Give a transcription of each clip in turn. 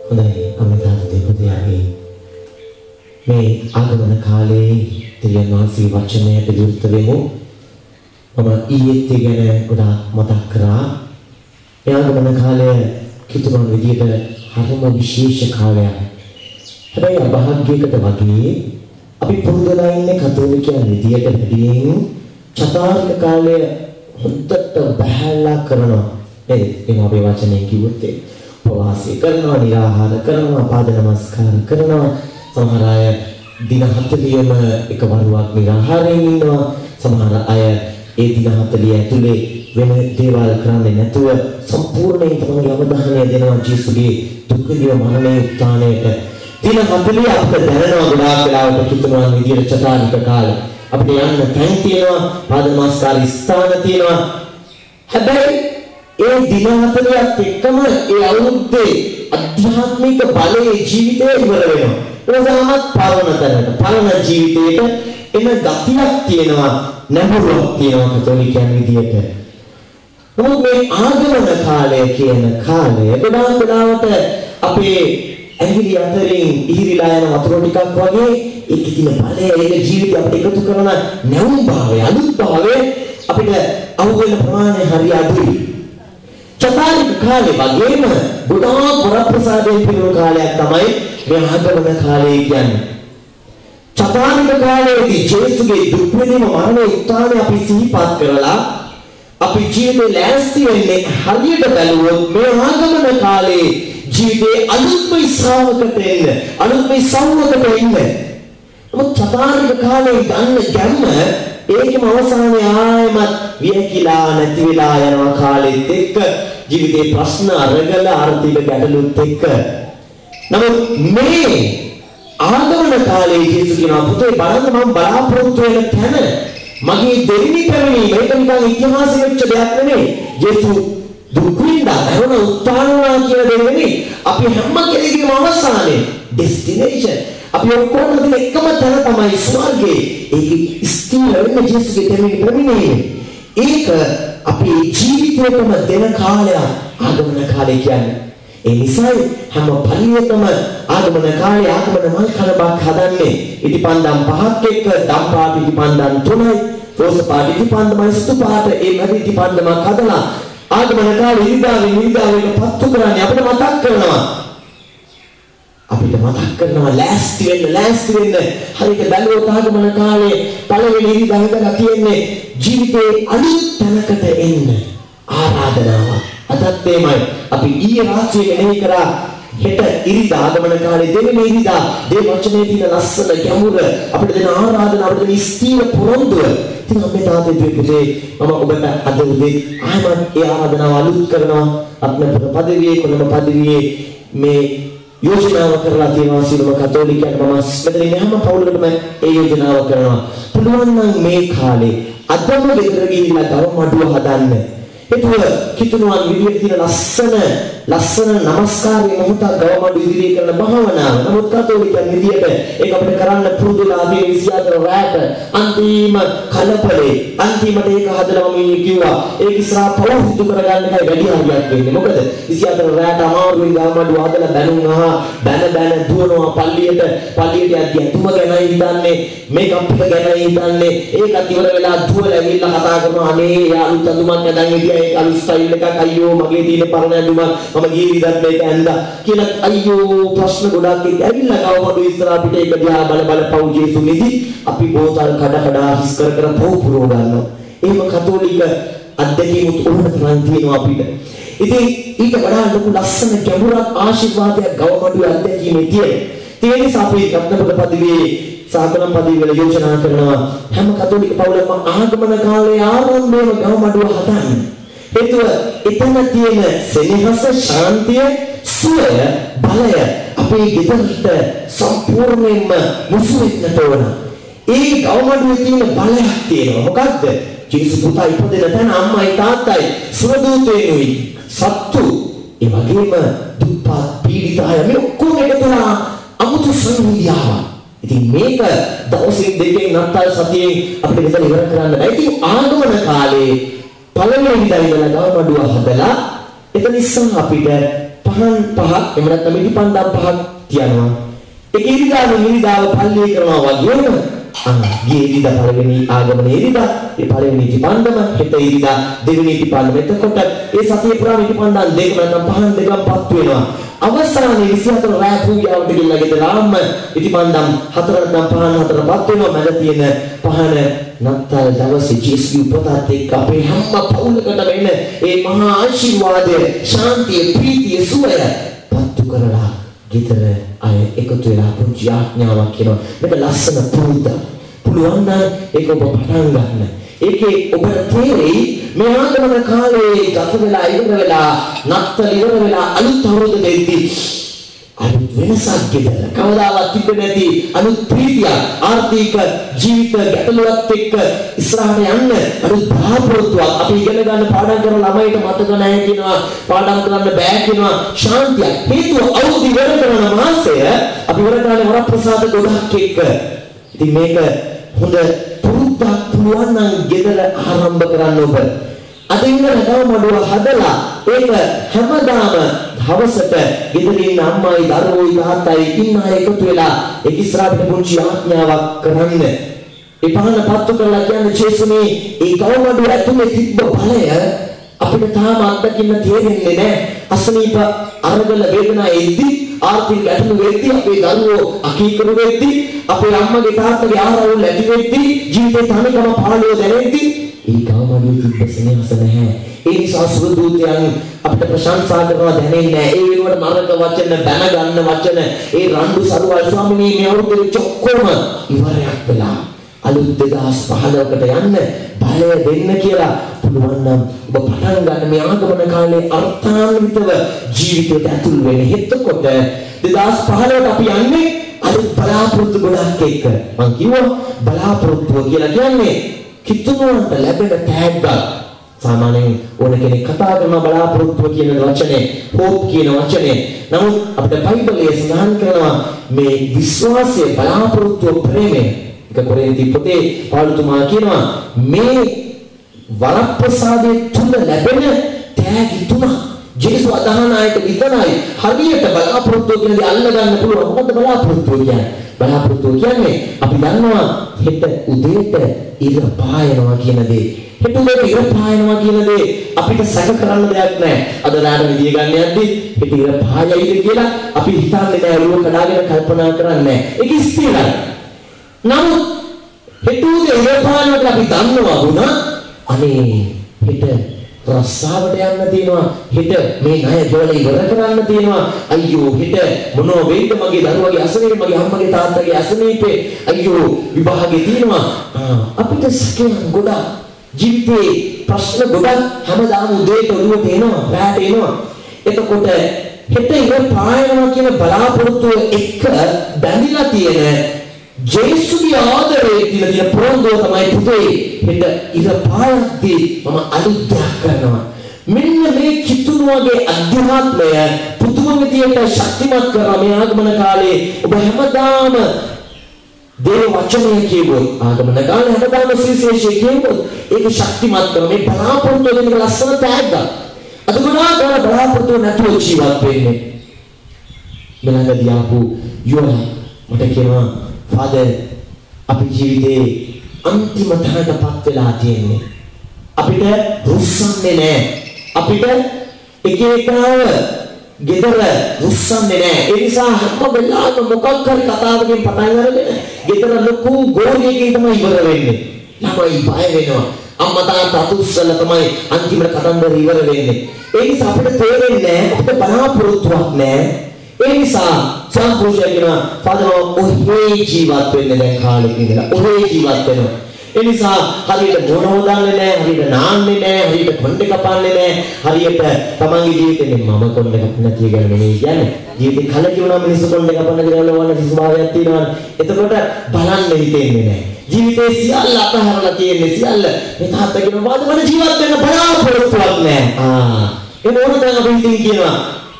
හොඳයි අමිතාව දෙපොතේ මේ ආගමන කාලේ දෙවියන් වහන්සේගේ වචනයට විරුද්ධ වෙමු. මම ඊයේත් ගැන ගොඩාක් මතක් කරා. ඒ ආගමන කාලය කිතුමන් විදියට හරිම විශේෂ කාලයක්. හැබැයි අභාග්‍යයකට වගේ අපි පුරුදුලා ඉන්නේ කතෝලිකයන් විදියට වැඩියෙන් චතාරික කාලය හොඳට බහැලා කරනවා. ඒ අපේ වචනේ කිව්වොත් උපවාසය කරනවා, නිරාහාර කරනවා, පාද නමස්කාර කරනවා. සමහර අය දින 40ම එක වරුවක් නිරාහාරයෙන් ඉන්නවා. සමහර අය ඒ දින 40 ඇතුලේ වෙන දේවල් කරන්නේ නැතුව සම්පූර්ණයෙන් තමන්ගේ අවධානය දෙනවා ජීසුගේ දුක්ඛිය මරණය උත්ථානයට. දින 40 අපිට දැනෙනවා ගොඩාක් වෙලාවට කිතුමන් විදියට චතාරික කාලය. අපිට යන්න තැන් තියෙනවා, පාද නමස්කාර ස්ථාන තියෙනවා. හැබැයි ඒ දින 40ත් එක්කම ඒ අවුරුද්දේ අධ්‍යාත්මික බලයේ ජීවිතේ ඉවර වෙනවා. ඒසමත් පරණ තැනට, පරණ ජීවිතේට එන ගතියක් තියෙනවා, නැඹුරුවක් තියෙනවා කතෝලිකයන් විදියට. නමුත් මේ ආගමන කාලය කියන කාලය ගොඩාක් වෙලාවට අපේ ඇඟිලි අතරින් ඉහිරිලා යන වතුර ටිකක් වගේ ඒකේ තියෙන බලය, ඒක ජීවිතය අපිට එකතු කරන නැවුම් භාවය, අලුත් භාවය අපිට අහුවෙන ප්‍රමාණය හරි අඩුයි. චතාරික කාලේ වගේම ගොඩාක් වරප්‍රසාදයෙන් පිරුණු කාලයක් තමයි මේ ආගමන කාලය කියන්නේ. චතාරික කාලයේදී ජේසුගේ දුක් විඳීම, මරණය, උත්ථානය අපි සිහිපත් කරලා අපි ජීවිතේ ලෑස්ති වෙන්නේ හරියට බැලුවොත් මේ ආගමන කාලේ ජීවිතේ අලුත්ම ඉස්සාවකට එන්න, අලුත්ම ඉස්සාවකට එන්න. මොකද චතාරික කාලේ ගන්න ගැම්ම ඒකම අවසානයේ ආයමත් වියකිලා නැති වෙලා යනවා කාලෙත් එක්ක, ජීවිතේ ප්‍රශ්න අරගල ආර්ථික ගැටලුත් එක්ක. නමුත් මේ ආගමන කාලේ ජේසුස් කියනවා පුතේ බලන්න මම බලාපොරොත්තු වෙන තැන මගේ දෙවෙනි පැමිණීම මේක නිකන් ඉතිහාසෙ වෙච්ච දෙයක් නෙමෙයි. ජේසුස් දුක් විඳා මරණ උත්ථාන වුණා කියලා දෙන්නේ අපි හැම කෙනෙකුගේම අවසානයේ ඩෙස්ටිනේෂන්. අපි ඔක්කොම දින එකම තැන තමයි ස්වර්ගේ. ඒක ස්ථිර වෙන ජේසුස්ගේ පැමිණීම. ඒක අපේ ජීවිතේටම දෙන කාලයක් ආගමන කාලය කියන්නේ. ඒ නිසා හැම පළියකම ආගමන කාලේ ආගමන මල් කලබක් හදන්නේ ඉටිපන්දම් 5ක් එක්ක දම්පාට ඉටිපන්දම් 3යි, රෝස පාට ඉටිපන්දමයි, සුදු පාට ඒ මැද ඉටිපන්දමක් හදලා ආගමන කාලේ ඉරිදාවේ පත්තු කරන්නේ අපිට මතක් කරනවා. ලෑස්ති වෙන්න. හරියට බැලුවොත් ආගමන කාලේ පළවෙනි ඉරිදා හිටලා තියෙන්නේ ජීවිතේ අලුත් තැනකට එන්න ආරාධනාවක්. අදත් එමය. අපි ඊයේ රාත්‍රියේ මෙහෙය කරා හෙට ඉරිදා ආගමන කාලේ දෙවෙනි ඉරිදා දේ වචනේ තියෙන ලස්සන ගැඹුර අපිට දෙන ආරාධනාව, අපිට දෙන ස්ථීර පොරොන්දුව. ඉතින් අපි තාත්තේ පුතේ මම ඔබට අද උදේ ආයමත් ඒ ආරාධනාව අලුත් කරනවා. අත්මපද පදවියේ කොළඹ පදවියේ මේ යෝජනාව කරලා තියෙනවා සියලුම කතෝලිකයන්. මම මෙතන ඉන්න හැම පවුලකටම ඒ යෝජනාව කරනවා. පුළුවන් නම් මේ කාලේ අදම ගෙදර ගිහිල්ලා ගව මඩුව හදන්න. ඒතුව කිතුණුවන් විදියට තියෙන ලස්සන නමස්කාරයේ මොහොතක් ගවමඩු ඉදිරියේ කරන භාවනාව. නමුත් කතෝලිකයන් විදියට ඒක අපිට කරන්න පුරුදුලා අපි 24 රැට අන්තිම කලපලේ අන්තිමට ඒක හදලා මම කිව්වා ඒක ඉස්සරහ පොහොත්තු කරගන්න එකයි වැඩි හරියක් වෙන්නේ. මොකද 24 රැට අමාරුවෙන් ගවමඩු හදලා බැන දුවනවා පල්ලියට යද්දී අතුම ගැනයි හිතන්නේ, මේක අපිට ගැනයි හිතන්නේ. ඒකත් ඉවර වෙලා දුවලා ඇවිල්ලා කතා කරනවා අනේ යාළුත් අඳුමක් නැදන් ඉතියා ඒක අලුත් ස්ටයිල් එකක්, අයියෝ මගේ තියෙන පරණ ඇඳුමක් මම ගියේ විදත් මේක ඇඳලා කියලා අයියෝ ප්‍රශ්න ගොඩක් ඇවිල්ලා ගවමඩු ඉස්සරහ පිට ඒක දිහා බල පව් ජේසු නිදි අපි බෝතල් කඩ හිස් කර පව් පුරව ගන්නවා. එහෙම කතෝලික අධ්‍යක්ෂිමුත් උනට තරම් තියෙනවා අපිට. ඉතින් ඊට වඩා ලොකු ලස්සන ගැඹුරක් ආශිර්වාදයක් ගවමඩු අධ්‍යක්ෂීමේ තියෙන. ඒ නිසා අපි රත්නපද පදවියේ සාකලම් පදවිවල යෝජනා කරනවා හැම කතෝලික පවුලකම ආගමන කාලයේ ආරම්භයේම ගවමඩුව හදන්න. ඒතුව එතන තියෙන සෙනෙහස, ශාන්තිය, සුවය, බලය අපේ ගෙදරට සම්පූර්ණයෙන්ම මුසු වෙන්නට ඕන. ඒ ගවමඩුවේ තියෙන බලයක් තියෙනවා. මොකද්ද? ජේසුස් පුතා ඉපදෙන තැන අම්මයි තාත්තයි සුවදූතයනුයි සත්තු ඒ වගේම දුප්පත් පීඩිත අය මේ ඔක්කොම එකතුලා අමුතු සංවිධානයක්. ඉතින් මේක දවසින් දෙකෙන් නැත්නම් සතියෙන් අපිට මෙතන ඉවර කරන්න බෑ. ඉතින් ආගමන කාලේ පළවෙනි ඉඳලා ගවමඩුව හදලා එතන ඉස්සන් අපිට පහන් පහක් එහෙම නැත්නම් ඉටිපන්දම් පහක් තියනවා. ඒක ඉරිදාව පල්ලි කරනවා වගේම ගියේ ඉරිදා පළවෙනි ආගමන ඉරිදා ඒ පළවෙනි ඉටිපන්දම හෙට ඉරිදා දෙවෙනි ඉටිපන්දම. එතකොට ඒ සතිය පුරාම ඉටිපන්දම් දෙක නැත්නම් පහන් දෙකක්පත් වෙනවා. අවසානයේ 24 රාත්‍රී පූජාවට ගිහිල්ලා ගෙදරාම ඉටිපන්දම් 4 නැත්නම් පහන් 4ක්පත් වෙනවා. මැද තියෙන පහන නත්තල් දවසේ ජේසු උපතත් එක්ක අපේ හැම පවුලකටම එන ඒ මහා ආශිර්වාදය, ශාන්තිය, ප්‍රීතිය, සුවය පත්තු කරලා ගෙදර අය එකතු වෙලා පුංචි ආඥාවක් කියනවා. මේක ලස්සන පුරුද්ද. පුළුවන් නම් ඒක ඔබ පටන් ගන්න. ඒකේ ඔබට තේරෙයි මේ ආගමන කාලේ ගත වෙලා ඉවර වෙලා නත්තල් ඉවර වෙලා අලුත් අවුරුද්ද දෙද්දී අලුත් වෙනසක් ගෙදර කවදාවත් තිබෙන්නේ නැති අලුත් ප්‍රීතිය, ආර්ථික ජීවිත ගැටලුවත් එක්ක ඉස්සරහට යන්න අලුත් බලාපොරොත්තුවක්. අපි ඉගෙන ගන්න පාඩම් කරන ළමයිට මතක නැහැ කියනවා, පාඩම් කරන්න බෑ කියනවා. ශාන්තිය හේතුව අවුරුදු ඉවර කරන මාසය අපි ඉවර කරන්නේ වරප්‍රසාද ගොඩක් එක්ක. ඉතින් මේක හොඳ පුරුද්දක්. පුළුවන් නම් ගෙදර ආරම්භ කරන්න ඔබ. අද ඉඳලා ගවමඩුව හදලා ඒක හැමදාම හවසට ගෙදර ඉන්න අම්මයි දරුවෝයි තාත්තයි ඉන්න අය එකතු වෙලා ඒක ඉස්සරහට පුංචි ආඥාවක් කරන්න. ඒ පහන පත්තු කරලා කියන්නේ ජේසුනේ ඒ ගවමඩුව ඇතුලේ තිබ්බ බලය අපිට තාම අත්දකින්න තියෙන්නේ නැහැ. අසනීප අරගල වේදනා එද්දි ආර්ථික ගැටලු වෙද්දී අපේ දරුවෝ අකීකරු වෙද්දී අපේ අම්මගේ තාත්තගේ ආරවුල් ඇති වෙද්දී ජීවිතේ තනිකම පාළුව දැනෙද්දී ඒ ගවමඩුවේ තිබ්බ සෙනෙහස නැහැ. ඒ නිසා සුදු දූතයන් අපිට ප්‍රශංසා කරනවා දැනෙන්නේ නැහැ. ඒ වෙනුවට නරක වචන, බැන ගන්න වචන, ඒ රණ්ඩු සරුවල් ස්වාමිනේ මේ අවුරුදු ඔක්කොම ඉවරයක් වෙලා අලුත් 2015කට යන්න බලය දෙන්න කියලා පුළුවන් නම් ඔබ පටන් ගන්න මේ ආගමන කාලේ අර්ථාන්විතව ජීවිතයට ඇතුල් වෙන්න. එතකොට 2015ට අපි යන්නේ අලුත් බලාපොරොත්තු ගොඩක් එක්ක. මම කිව්වා බලාපොරොත්තුව කියලා කියන්නේ කිතුනුවන්ට ලැබෙන ටැග්ගක්. සාමාන්‍යයෙන් ඕන කෙනෙක් කතා කරන බලාපොරොත්තුව කියන වචනේ, hope කියන වචනේ. නමුත් අපිට බයිබලයේ සඳහන් කරනවා මේ විශ්වාසය, බලාපොරොත්තුව, ප්‍රේමය. ඒක කොරින්ති පොතේ පාළුතුමා කියනවා මේ වරප්‍රසාදයේ තුල ලැබෙන ටැග් තුන ජේසු අදහන අයට විතරයි හරියට බලාපොරොත්තුව කියන දේ අල්ල ගන්න පුළුවන්. මොකද බලාපොරොත්තුව කියන්නේ? බලාපොරොත්තුව කියන්නේ අපි දන්නවා හෙට උදේට ඉර පායනවා කියන දේ. හෙට උදේට ඉර පායනවා කියන දේ අපිට සැක කරන්න දෙයක් නැහැ. අද රාත්‍රී නිදිය ගන්න යද්දී හෙට ඉර පායයිද කියලා අපි හිතන්නේ නැහැ. ඔළුව කඩාගෙන කල්පනා කරන්නේ නැහැ. ඒක ස්ථිරයි. නමුත් හෙට උදේ ඉර පායනකොට අපි දන්නවා වුණා අනේ හෙට රස්සාවට යන්න තියෙනවා, හෙට මේ ණය දොල ඉවර කරන්න තියෙනවා, අයියෝ හෙට මොනෝ වෙයිද මගේ දරුවගේ අසනීපේ, මගේ අම්මගේ තාත්තගේ අසනීපේ, අයියෝ විභාගේ තියෙනවා. අපිට සැකයන් ගොඩක්, ජීවිතේ ප්‍රශ්න ගොඩක් හැමදාම උදේට ඔළුවට එනවා, රාට එනවා. එතකොට හෙට ඉවර පායනවා කියන බලාපොරොත්තුව එක්ක බැඳිලා තියෙන ජේසුගේ ආදරේ කියලා කියන පොරොන්දුව තමයි පුතේ හෙට ඉර පායද්දී මම අලුත් දෙයක් කරනවා. මෙන්න මේ කිතුණුවගේ අධ්‍යාත්මය පුදුම විදියට ශක්තිමත් කරන මේ ආගමන කාලේ ඔබ හැමදාම දේව වචනය කියවොත්, ආගමන කාලේ හැමදාම සුවිශේෂී කියවොත් ඒක ශක්තිමත් කරන මේ බලාපොරොත්තු වෙන එක ලස්සන ටැග්ගක්. අද ගොඩාක් බලාපොරොත්තු නැතුව ජීවත් වෙන්නේ. මෙලඟදී ආපු යෝනා මට කියනවා ෆාදර් අපි ජීවිතේ අන්තිම තැනටපත් වෙලා තියෙන්නේ. අපිට රුස්සන්නේ නැහැ. අපිට එක එකව ගෙදර රුස්සන්නේ නැහැ. ඒ නිසා හැම වෙලාවෙම මොකක් හරි කතාවකින් පටන් අරගෙන ගෙදර ලොකු ගෝලියකින් තමයි ඉවර වෙන්නේ. ළමයි බය වෙනවා. අම්මා තාත්තා අතුස්සල තමයි අන්තිමට කතන්දර ඉවර වෙන්නේ. ඒ නිසා අපිට තේරෙන්නේ නැහැ. අපිට බලාපොරොත්තුවක් නැහැ. ඒ නිසා සම්පූර්ණ කියනවා ෆාදර් ඔහේ ජීවත් වෙන්න දැන් කාලෙක ඉඳලා ඔහේ ජීවත් වෙනවා. ඒ නිසා හරියට මොන හොදන්නේ නැහැ, හරියට නාන්නේ නැහැ, හරියට කොණ්ඩේ කපන්නේ නැහැ, හරියට තමන්ගේ ජීවිතේ මම කොණ්ඩේ කපන්න නැති කියලා නෙමෙයි කියන්නේ. ජීවිතේ කලකිරුණා මිනිස්සු කොණ්ඩේ කපන්න කියලා වුණා සිසුභාවයක් තියෙනවා. එතකොට බලන්න හිතෙන්නේ නැහැ. ජීවිතේ සියල්ල අතහැරලා තියෙන්නේ සියල්ල. මේ තාත්තා කියනවා මට ජීවත් වෙන්න බලාපොරොත්තුවක් නැහැ. ඒ මොකද දැන් අපි ඉතින් කියනවා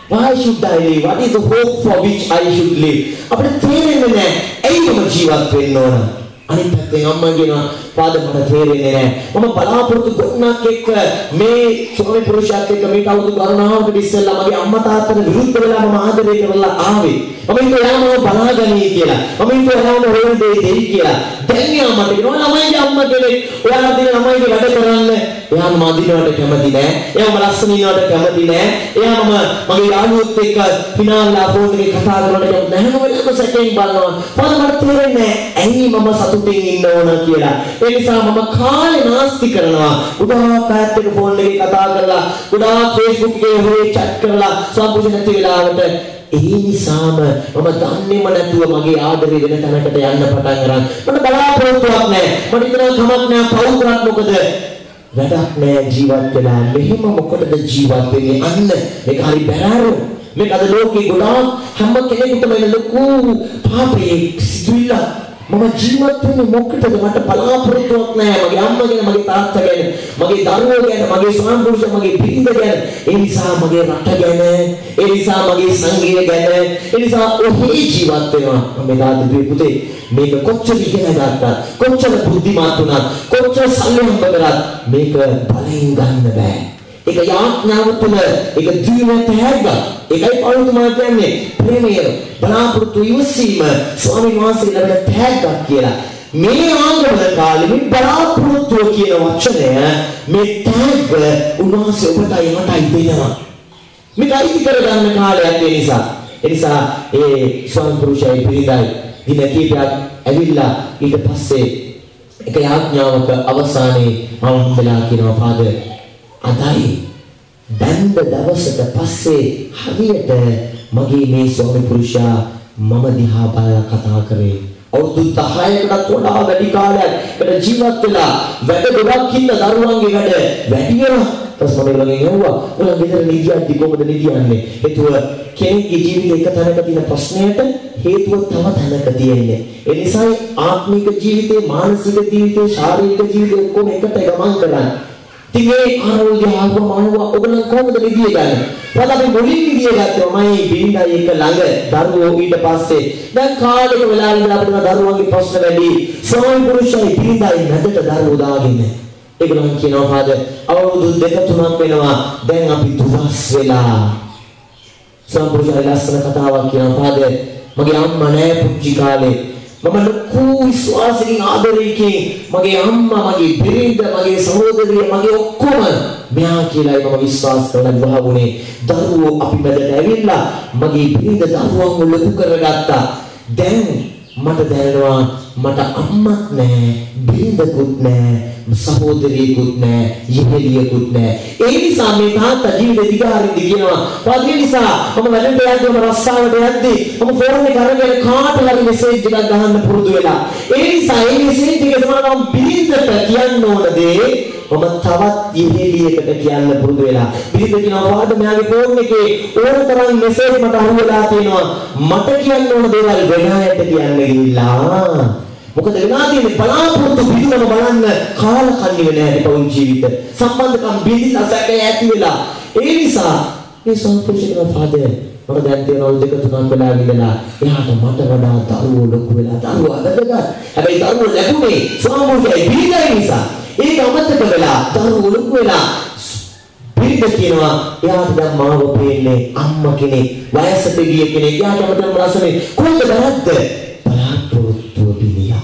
why should I live? What is the hope for which I should live? අපිට තේරෙන්නේ නැහැ ඇයි මම ජීවත් වෙන්න ඕන? අනිත් පැත්තෙන් අම්මා කියනවා "පාද මට තේරෙන්නේ නැහැ. මම බලාපොරොත්තු ගොන්නක් එක්ක මේ ස්වාමි පුරුෂයාත් එක්ක මේක අවුරුදු ගණනාවකට ඉස්සෙල්ලා මගේ අම්මා තාත්තට විරුද්ධ වෙලා මම ආදරය කරලා ආවේ. මම හිතුවා එයාම බලාගනී කියලා. මම හිතුවා එයාම රෝල් දෙයි කියලා. දැන් එයා මට කියනවා ළමයිගේ අම්මා කෙනෙක්. ඔයාලා දින ළමයිගේ වැඩ කරන්න. එයාම මදිනවට කැමති නෑ. එයාම ලස්සන ඉන්නවට කැමති නෑ. එයාම මගේ යාළුවොත් එක්ක පිනාලා ෆෝන් එකේ කතා කරනකොට කැමති නෑ. මම ඒක සැකයෙන් බලනවා. පාද මට තේරෙන්නේ නෑ. ඇයි මම සතුටින් ඉන්න ඕන කියලා. ඒ නිසා මම කාලේ නාස්ති කරනවා. උදාහරණයක් පැත්තක ෆෝන් එකේ කතා කරලා, උදාහරණ Facebook එකේ හොරේ chat කරලා සම්පූර්ණ නැති වෙලාවට ඒ නිසාම මම දන්නේම නැතුව මගේ ආදරේ වෙන තැනකට යන්න පටන් ගන්න. මට බලාපොරොත්තුවක් නැහැ. මට ඉතන කමක් නැහැ. පව් කරත් මොකද? වැඩක් නැහැ ජීවත් වෙලා. මෙහෙම මොකටද ජීවත් වෙන්නේ? අන්න මේක හරි බැරෑරු. මේක අද ලෝකේ ගොඩාක් හැම කෙනෙකුටම එන ලොකු පාපේ සිදුවිල්ල. මම ජීවත් වෙන්නේ මොකටද? මට බලාපොරොත්තුවක් නැහැ. මගේ අම්මා ගැන, මගේ තාත්තා ගැන, මගේ දරුවෝ ගැන, මගේ ස්වාමි පුරුෂයා, මගේ බිරිඳ ගැන, ඒ නිසා මගේ රට ගැන, ඒ නිසා මගේ සංගය ගැන, ඒ නිසා ඔහේ ජීවත් වෙනවා. මම දාදී පුතේ මේක කොච්චර ඉගෙන ගත්තා, කොච්චර බුද්ධිමත් වුණා, කොච්චර සල්ලි හම්බ කරත් මේක බලෙන් ගන්න බෑ. ඒක යාඥාව තුළ ඒක ජීවිතය හැග්ගා. ඒකයි පෞලතුමා කියන්නේ ප්‍රේමය බලාපොරොත්තු ඉවසීම ස්වාමීන් වහන්සේ ලැබෙන තෑග්ගක් කියලා. මේ ආගමන කාලේ මේ බලාපොරොත්තු කියන වචනය මේ තෑග්ග උන්වහන්සේ ඔබටයි මටයි දෙනවා. මේක අයිති කරගන්න කාලයක් ඒ නිසා. ඒ නිසා ඒ ස්වාමි පුරුෂයයි පිරිදයි දින කීපයක් ඇවිල්ලා ඊට පස්සේ එක යාඥාවක අවසානයේ මම වෙලා කියනවා "පාදර් අදයි බැන්ද දවසට පස්සේ හරියට මගේ මේ ස්වාමි පුරුෂයා මම දිහා බලලා කතා කරේ. අවුරුදු 10කටත් වඩා වැඩි කාලයක් ඒකට ජීවත් වෙලා වැඩ ගොඩක් ඉන්න දරුවන්ගේ වැඩ වැඩි වෙනවා. ප්‍රශ්නවලින් යවුවා. ඔයාලා ගෙදර නිදියද්දි කොහොමද නිදියන්නේ? හේතුව කෙනෙක්ගේ ජීවිතේ එක තැනක තියෙන ප්‍රශ්නයට හේතුව තව තැනක තියෙන්නේ. ඒ නිසා ආත්මික ජීවිතේ, මානසික ජීවිතේ, ශාරීරික ජීවිතේ ඔක්කොම එකට ගමන් කරන්නේ. තිගේ ආරෝග්‍ය ආගමනවා ඔබලන් කොහොමද නිදිය ගන්න? පොඩ අපි මුලින් නිදිය ගත්තා මයි බින්දයි එක ළඟ දරුවෝ ඊට පස්සේ දැන් කාලෙක වෙලා ඉඳලා අපිට දරුවන්ගේ ප්‍රශ්න වැඩි. ස්වාමි පුරුෂයයි බින්දයි නැදට දරුවෝ දාගෙන. ඒගොල්ලන් කියනවා "පාදර් අවුරුදු 2-3ක් වෙනවා දැන් අපි දුවස් වෙලා." ස්වාමි පුරුෂයයි ලස්සන කතාවක් කියනවා "පාදර් මගේ අම්මා නෑ පුංචි කාලේ. මම ලොකු විශ්වාසයෙන් ආදරයකින් මගේ අම්මා, මගේ බිරිඳ, මගේ සහෝදරිය, මගේ ඔක්කොම මෙයා කියලායි මම විශ්වාස කරලා විවාහ වුණේ. දරුවෝ අපි මැදට ඇවිල්ලා මගේ බිරිඳ දරුවන්ව ලොකු කරගත්තා. දැන් මට දැනෙනවා මට අම්මක් නැහැ, බිරිඳකුත් නැහැ, සහෝදරියෙකුත් නැහැ, යෙහෙලියෙකුත් නැහැ. ඒ නිසා මේ තාත්තා ජීවිත දිගාරින්ද කියනවා "පාදර් නිසා මම වැඩට යද්දී මම රස්සාවට යද්දී මම ෆෝන් එක අරගෙන කාට හරි මෙසේජ් එකක් ගහන්න පුරුදු වෙලා. ඒ නිසා ඒ මෙසේජ් එක සමහරවල් මම බිරිඳට කියන්න ඕන දේ මම තවත් යෙහෙලියකට කියන්න පුරුදු වෙලා. බිරිඳ කියනවා "පාදර් මෙයාගේ ෆෝන් එකේ ඕන තරම් මෙසේජ් මට අහුවෙලා තියෙනවා. මට කියන්න ඕන දේවල් වෙන අයට කියන්න ගිහිල්ලා." මොකද වෙනා තියෙන්නේ බලාපොරොත්තු බිඳුනම බලන්න කාලකන්ණි වෙන හැටි පවුල් ජීවිත සම්බන්ධකම් බිඳිලා සැකේ ඇති වෙලා. ඒ නිසා මේ සංකෘෂිකව "පාදර් මම දැන් තියෙන අවුරුදු 2-3ක් වෙලා ගිහලා එයාට මට වඩා දරුවෝ ලොකු වෙලා දරුවා වැදගත්. හැබැයි දරුවෝ ලැබුණේ ස්වාමීගේ බිරිඳයි නිසා. ඒක අමතක වෙලා දරුවෝ ලොකු වෙලා බිරිඳ කියනවා එයාට දැන් මාව පේන්නේ අම්මා කෙනෙක්, වයසට ගිය කෙනෙක්. එයාට මතම රසනේ කොහෙද වැරද්ද? බලාපොරොත්තු පිළිලා.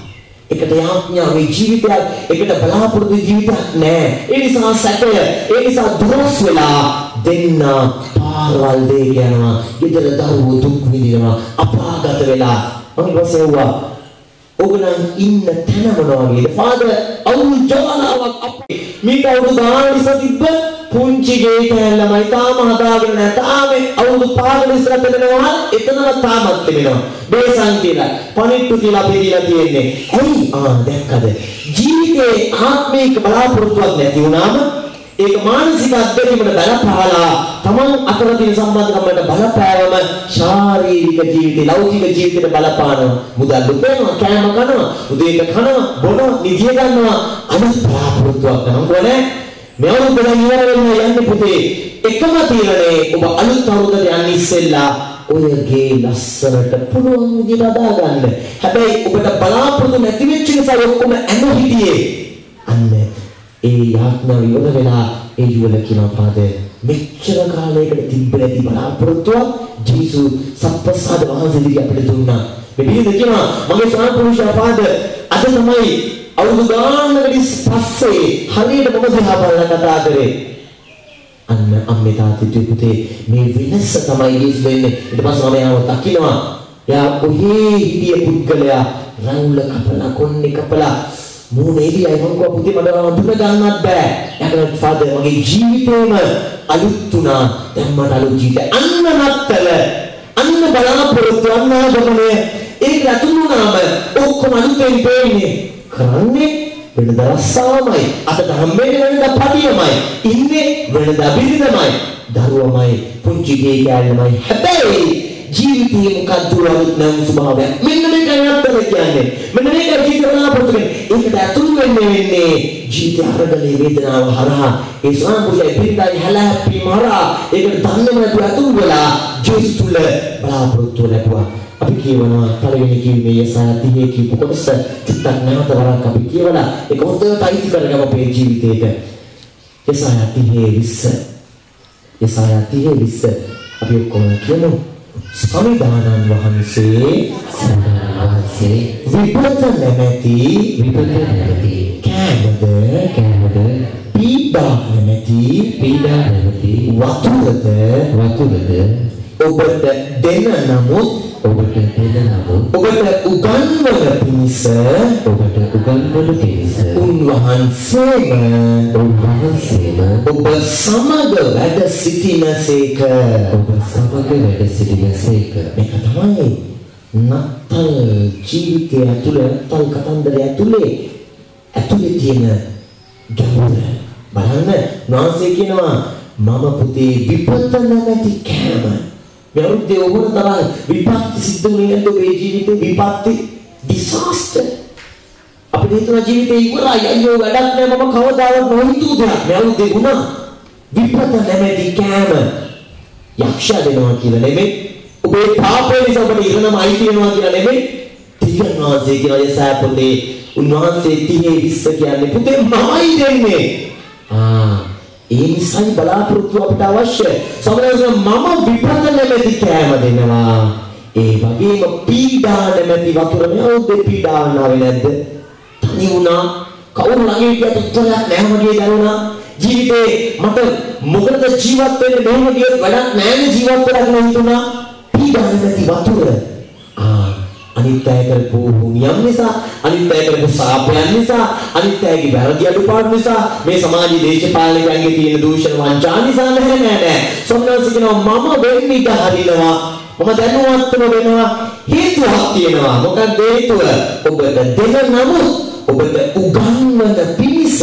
එකට යාඥාවේ ජීවිතයක්, එකට බලාපොරොත්තු ජීවිතයක් නැහැ. ඒ නිසා සැකය, ඒ නිසා දුරස් වෙලා දෙන්න පාරවල් දෙක යනවා. ඊතර දරුවෝ දුක් විඳිනවා, අපාගත වෙලා. මම ඉවසෙව්වා ඔගලන් ඉන්න තැන මොනවා වගේද? "පාදර් අවුල් ජාලාවක් අපේ මේක අවුරුදු ගාන ඉස්සර තිබ්බ පුංචි ගේ කැලලමයි තාම හදාගෙන නැහැ. තාම අවුරුදු 5කට ඉස්සර පෙන්නනවා එතනම තාමත් තිබෙනවා. බේසන් කියලා පණිට්ටු කියලා අපි දීලා තියෙන්නේ. ඇයි? දැක්කද? ජීවිතේ ආත්මික බලාපොරොත්තුවක් නැති වුණාම ඒක මානසික අත්දැකීමකට බලපාලා තමන් අතර තියෙන සම්බන්ධකමකට බලපෑවම ශාරීරික ජීවිතේ, ලෞකික ජීවිතේට බලපානවා. මුදල් දුපේනවා, කෑම කනවා, උදේට කනවා, බොනවා, නිදිය ගන්නවා. අනිත් බලාපොරොත්තුවක් නැහැ. මේ අවුරුද්ද ඉවර වෙන්න යන්නේ පුතේ. එකම තීරණේ ඔබ අලුත් අවුරුද්දට යන්න ඉස්සෙල්ලා ඔයගේ ලස්සනට පුළුවන් විදිහට අදා ගන්න. හැබැයි ඔබට බලාපොරොත්තු නැති වෙච්ච නිසා ඔක්කොම ඇන හිටියේ. අන්න ඒ යාඥාව ඉවර වෙලා ඒ යුවල කියනවා පාදේ මෙච්චර කාලයකට තිබ්බ නැති බලාපොරොත්තුවක් ජේසුස් සත්පසාද වහන්සේදී අපිට දුන්නා. මේ පිළිද කියනවා මගේ සාන්පුරුෂයා පාදේ අද තමයි අවුරුදු ගානකට පස්සේ හරියට මම දිහා බලලා කතා කරේ. අන්න අම්මේ තාත්තේ පුතේ මේ වෙනස තමයි ජේසුස් වෙන්නේ. ඊට පස්සේ මම යාව දකින්නවා. යා ඔහේ හිටිය පුද්ගලයා රවුල කපලා කොන්නේ කපලා මූණේ එළියයි මම කිව්වා පුතේ මට අඳුර ගන්නවත් බෑ. ඒකට ෆාදර් මගේ ජීවිතේම අලුත් වුණා. දැන් මට අලුත් ජීවිතය අන්න නැත්තල අන්න බලාපොරොත්තු අන්න ගමනේ ඒක රතුණාම ඔක්කොම අලුතෙන් පේන්නේ. කරන්නේ වෙනද රස්සාවමයි අතට හම්බෙන්නේ වෙනද පඩියමයි ඉන්නේ වෙනද බිරිඳමයි දරුවමයි පුංචි ගේ කැලමයි හැබැයි ජීවිතේ මොකක්ද අලුත් නම් ස්වභාවයක් මෙන්න මේක නැත්තල කියන්නේ මෙන්න මේක ජීවිතවල පුරුදුනේ ඒකට අතුරු වෙන්නේ ජීවිත අරගලේ වේදනාව හරහා ඒ ස්වාමීගේ පිටයි හැලැප්පි මරා ඒකට දන්නේම නැතුව අතුරු වෙලා ජීවිත තුල බලාපොරොත්තු ලැබුවා. අපි කියවනවා පළවෙනි කිව්වේ යසායා 30 කියපු කොටස චුට්ටක් නැවත වරක් අපි කියවලා ඒක හොඳට අයිති කරගමු අපේ ජීවිතේට. යසායා 30 20 අපි ඔක්කොම කියමු. සමිදානන් වහන්සේ විපත නැමැති කෑමද පීඩා නැමැති වතුරද ඔබට දෙන නමුත් ඔබට උගන්වන පිණිස උන්වහන්සේම ඔබ සමග වැඩ සිටිනසේක. මේක තමයි නත්තල් ජීවිතය ඇතුළේ නත්තල් කතන්දරය ඇතුළේ තියෙන ගැඹුර බලන්න. නාසය කියනවා මම පුතේ විපත නැති කෑම. මේ අවුරුද්දේ ඕන තරම් විපත්ති සිද්ධ වුණේ නැද්ද ඔබේ ජීවිතේ? විපත්ති ඩිසාස්ටර් අපේ හිතන ජීවිතේ ඉවරයි අයියෝ වැඩක් නෑ මම කවදාවත් නොහිතුව දෙයක් මේ අවුරුද්දේ වුණා. විපත නැමැති කෑම යක්ෂයා දෙනවා කියලා නෙමෙයි, ඔබේ පාපය නිසා ඔබට ඉරණම අයිති වෙනවා කියලා නෙමෙයි. තියනවාසේ කියලා යසායා පොතේ උන්වහන්සේ 30 20 කියන්නේ පුතේ මමයි දෙන්නේ. ඒ නිසයි බලාපොරොත්තු අපිට අවශ්‍යයි. සමහරවිට මම විපත නැමැති කෑම දෙනවා. ඒ වගේම පීඩා නැමැති වතුර මෙවුද්දේ පීඩාවක් නාවේ නැද්ද? තනි වුණා. කවුරු ළඟ හිටියත් උත්තරයක් නැහැ වගේ දැනුණා. ජීවිතේ මට මොකද ජීවත් වෙන්න මෙහෙම ගියොත් වැඩක් නැහැ ජීවත් වෙලා හිතුණා. පීඩා නැමැති වතුර. අනිත් අය කරපු නියම් නිසා, අනිත් අය කරපු සාපයන් නිසා, අනිත් අයගේ වැරදි අඩුපාඩු නිසා, මේ සමාජයේ දේශපාලනයන්ගේ තියෙන දූෂණ වංචා නිසා නෑ. සොම්නස් කියනවා මම වෙන්නේ ඉඳ හරිනවා. මම දැනුවත්ව වෙනවා. හේතුවක් තියෙනවා. මොකක්ද හේතුව? ඔබට දෙන නමුත් ඔබට උගන්වන පිණිස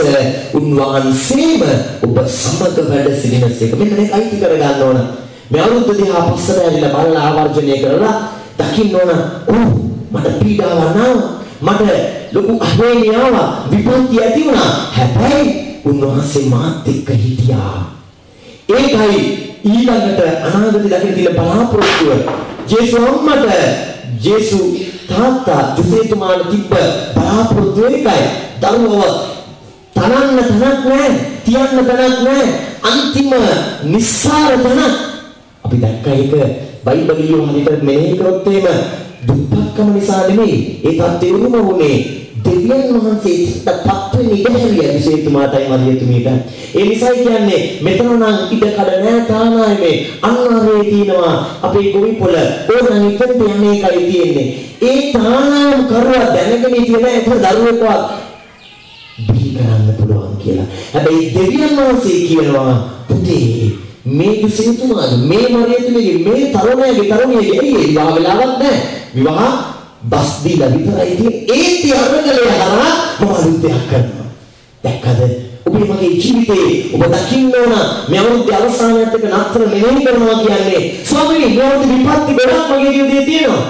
උන්වහන්සේම ඔබ සමග වැඩ සිටිනසේක. මෙන්න මේක අයිති කර ගන්න ඕන. මේ අවුරුද්ද දිහා පස්සට ඇවිල්ලා බලලා ආවර්ජනය කරලා දකින්න ඕන. මට පීඩාවක් නාවා. මට ලොකු අහේනියාව විපත්ති ඇති වුණා. හැබැයි උන්වහන්සේ මාත් එක්ක හිටියා. ඒකයි ඊළඟට අනාගතේ දකින්න තියෙන බලාපොරොත්තුව. ජේසු අම්මට ජේසු තාත්තා ජොසේතුමාට තිබ්බ බලාපොරොත්තුව ඒකයි. දරුවව තනන්න තනක් නැහැ. තියන්න තනක් නැහැ. අන්තිම නිස්සාර තනක්. අපි දැක්ක එක බයිබලියේ හරියට මෙහෙය කරොත් එහෙම දුක්ඛකම නිසා නෙමෙයි ඒ තත්ත්වෙ වුණේ දෙවියන් වහන්සේ ඉස්සපත් වෙන ඉඩහැරිය විශේෂතුමාටයි මරියතුමීට. ඒ නිසා කියන්නේ මෙතන නම් ඉඩ කඩ නැහැ තානායේ අන්නාරේ තියෙනවා අපේ ගොවිපොළ ඕනනම් ඉතින් යන්නේ කයි තියෙන්නේ. ඒ තානාම් කරුවා දැනගෙන ඉතින් ඒක දරුවෙක්වත් බිහි කරන්න පුළුවන් කියලා. හැබැයි දෙවියන් වහන්සේ කියනවා පුතේ මේ විශේෂතුමාද මේ මරියතුමීගේ මේ තරුණයාගේ විවාහ වෙලාවක් නැහැ. විවාහ බස් දීලා විතරයි තියෙන්නේ. ඒ තියරගලේ හරහා මම අලුත් දෙයක් කරනවා. දැක්කද? ඔබේ මගේ ජීවිතේ ඔබ දකින්න ඕන මේ අවුරුද්දේ අවසානයේත් එක නතර මෙහෙය කරනවා කියන්නේ ස්වාමීනි මේ අවුරුද්දේ විපත්ති ගොඩක් මගේ ජීවිතේ තියෙනවා.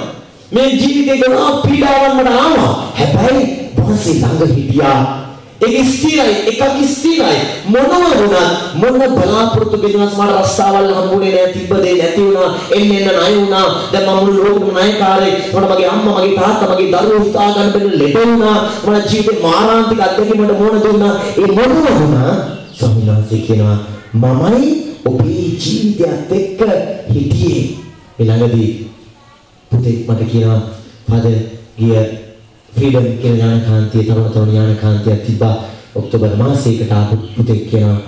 මේ ජීවිතේ ගොඩක් පීඩාවන් මට ආවා. හැබැයි බොහොසේ ළඟ හිටියා. ඒක ස්ථිරයි, එකක් ස්ථිරයි. මොනම වුණත් මොන බලාපොරොත්තු වෙනවස් මාර රස්සාවල් හම්බුනේ නැහැ, තිබ්බ දේ නැති වුණා, එන්න ණය වුණා. දැන් මම මුළු ලෝකෙම ණයකාරයෙක්. මට මගේ අම්මා, මගේ තාත්තා, මගේ දරුවෝ හිතා ගන්න බැරි ලෙඩ වුණා. මට ජීවිතේ මාරාන්තික අත්දැකීමකට මොන දුන්නා. ඒ මොනම වුණා ස්වාමීන් වහන්සේ කියනවා මමයි ඔබේ ජීවිතයත් එක්ක හිටියේ. ළඟදී පුතේ මට කියනවා ෆාදර් ගිය ෆ්‍රීඩම් කියන ඥානකාන්තිය තරුණ ඥානකාන්තිය තිබ්බා ඔක්තෝබර් මාසයකට ආපු පුතේ කියනවා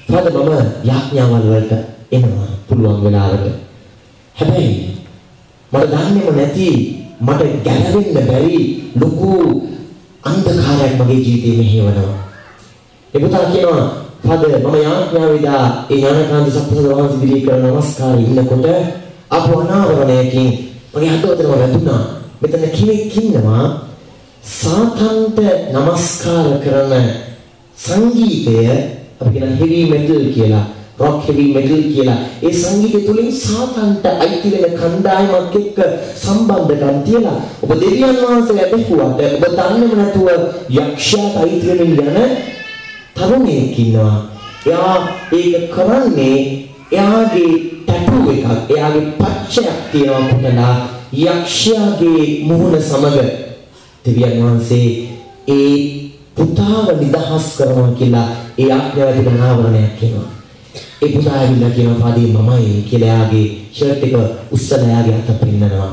ෆාදර් මම යාඥාවල් වලට එනවා පුළුවන් වෙලාවට. හැබැයි මට දන්නේම නැති මට ගැලවෙන්න බැරි ලොකු අන්ධකාරයක් මගේ ජීවිතේ මෙහෙවනවා. ඒ පුතා කියනවා ෆාදර් මම යාඥාවේදා ඒ ඥානකාන්ති සම්පූර්ණ වහන්සේ ඉදිරියේ කරන නමස්කාරය ඉන්නකොට අපු අනාවරණයකින් මගේ හදවතටම වැදුනා. මෙතන කෙනෙක් ඉන්නවා සාතන්ට නමස්කාර කරන සංගීතය අපි කියන හෙවි මෙටල් කියලා, රොක් හෙවි මෙටල් කියලා. ඒ සංගීතය තුලින් සාතන්ට අයිති වෙන කණ්ඩායමක් එක්ක සම්බන්ධකම් තියලා ඔබ දෙවියන් වහන්සේ ඇදහුවට ඔබ දන්නේම නැතුව යක්ෂයාට අයිති වෙමින් යන තරුණයෙක් ඉන්නවා. එයා ඒක කරන්නේ එයාගේ ටැටූ එකක්, එයාගේ පච්චයක් තියෙනවා පුතලා යක්ෂයාගේ මුහුණ සමග. දෙවියන් වහන්සේ ඒ පුතාව නිදහස් කරනවා කියලා ඒ ආඥාව තිබෙන ආවරණයක් කියනවා. ඒ පුතා ඇවිල්ලා කියනවා පාදී මමයි කියලා එයාගේ ෂර්ට් එක උස්සලා එයාගේ අත පෙන්නනවා.